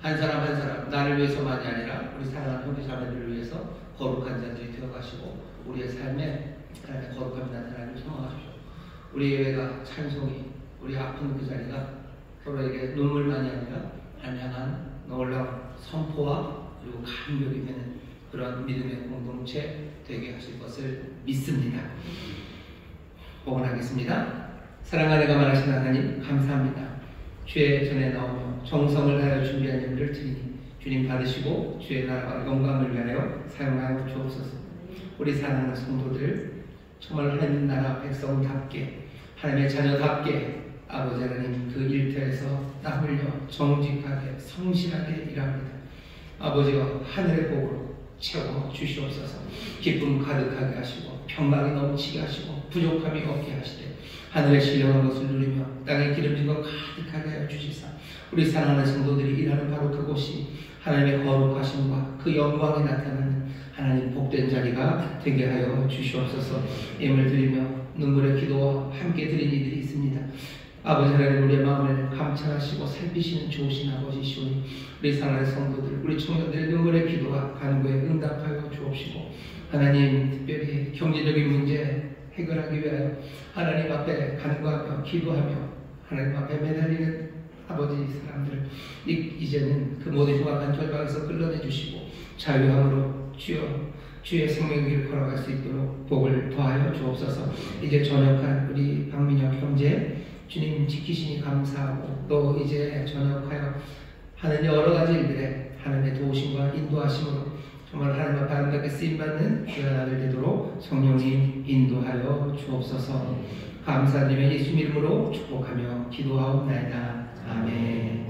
한 사람 한 사람 나를 위해서만이 아니라 우리 사랑하는 형제 자매들을 위해서 거룩한 자들이 되어가시고 우리의 삶에 하나님의 거룩함이 나타나기를 소망하십시오. 우리 예배가 찬송이 우리 아픈 그 자리가 서로에게 눈물만이 아니라 한양한 놀라운 선포와 그리고 감격이 되는 그런 믿음의 공동체 되게 하실 것을 믿습니다. 복원하겠습니다. 사랑하는 내가 말하신 하나님 감사합니다. 주의 전에 나오며 정성을 다하여 준비한 예물을 드리니 주님 받으시고 주의 나라와 영광을 위하여 사용하여 주옵소서. 우리 사랑하는 성도들 정말 하나님 나라 백성답게 하나님의 자녀답게 아버지 하나님 그 일터에서 땀 흘려 정직하게 성실하게 일합니다. 아버지가 하늘의 복으로 채워 주시옵소서. 기쁨 가득하게 하시고 평강이 넘치게 하시고 부족함이 없게 하시되 하늘의 신령한 것을 누리며 땅에 기름진 것 가득하게 하여 주시사 우리 사랑하는 성도들이 일하는 바로 그곳이 하나님의 거룩하심과 그 영광이 나타나는 하나님 복된 자리가 되게 하여 주시옵소서. 예물 드리며 눈물의 기도와 함께 드린 이들이 있습니다. 아버지 하나님 우리의 마음을 감찰하시고 살피시는 좋으신 아버지시오니 우리 사랑하는 성도들 우리 청년들의 눈물의 기도와 간구에 응답하여 주옵시고 하나님 특별히 경제적인 문제 해결하기 위하여 하나님 앞에 간구하며 기도하며 하나님 앞에 매달리는 아버지 사람들을 이제는 그 모든 흉악한 절망에서 끌어내 주시고 자유함으로 주의 생명을 걸어갈 수 있도록 복을 더하여 주옵소서. 이제 전역한 우리 박민혁 형제 주님 지키시니 감사하고 또 이제 전역하여 하는 여러 가지 일들에 하나님의 도우심과 인도하심으로 정말 하나님 앞에 아름답게 쓰임받는 귀한 아들 되도록 성령님 인도하여 주옵소서. 감사드리며 예수 이름으로 축복하며 기도하옵나이다. 아멘.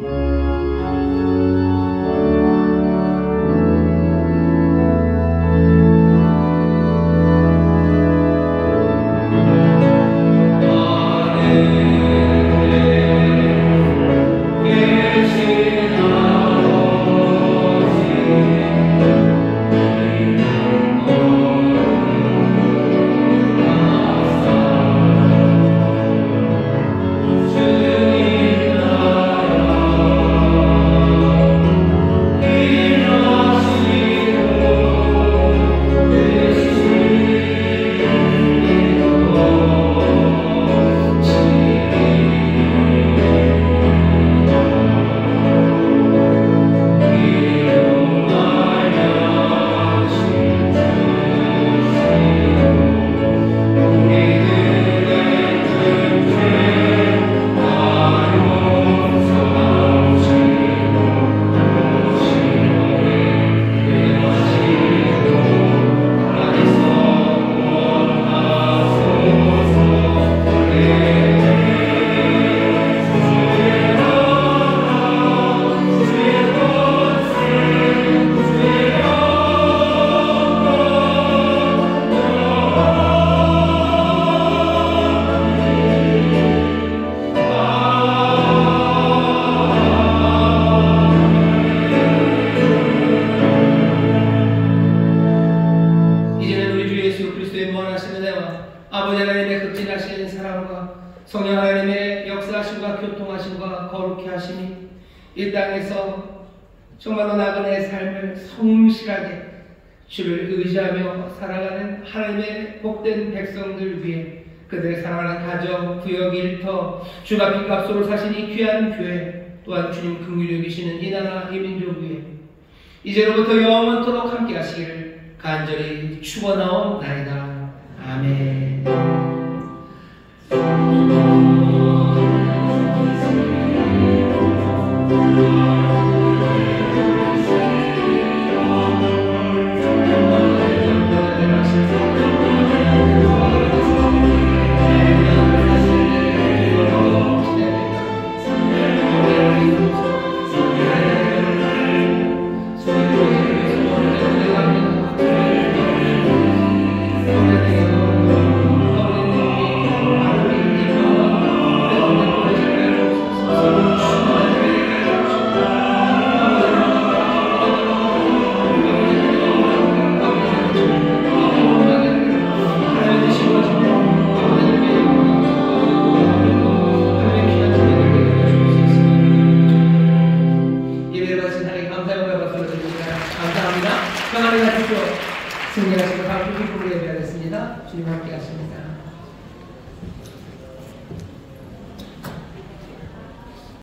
이 땅에서 정말로 나그네의 삶을 성실하게 주를 의지하며 살아가는 하나님의 복된 백성들 위해 그들의 사랑하는 가정, 구역, 일터, 주가 빚값으로 사신 이 귀한 교회 또한 주님 긍휼히 여기시는 이 나라 이 민족 위에 이제로부터 영원토록 함께 하시길 간절히 축원하옵나이다. 아멘. 승리하시고 바로 기쁨으로 예배하겠습니다. 주님 함께 하십니다.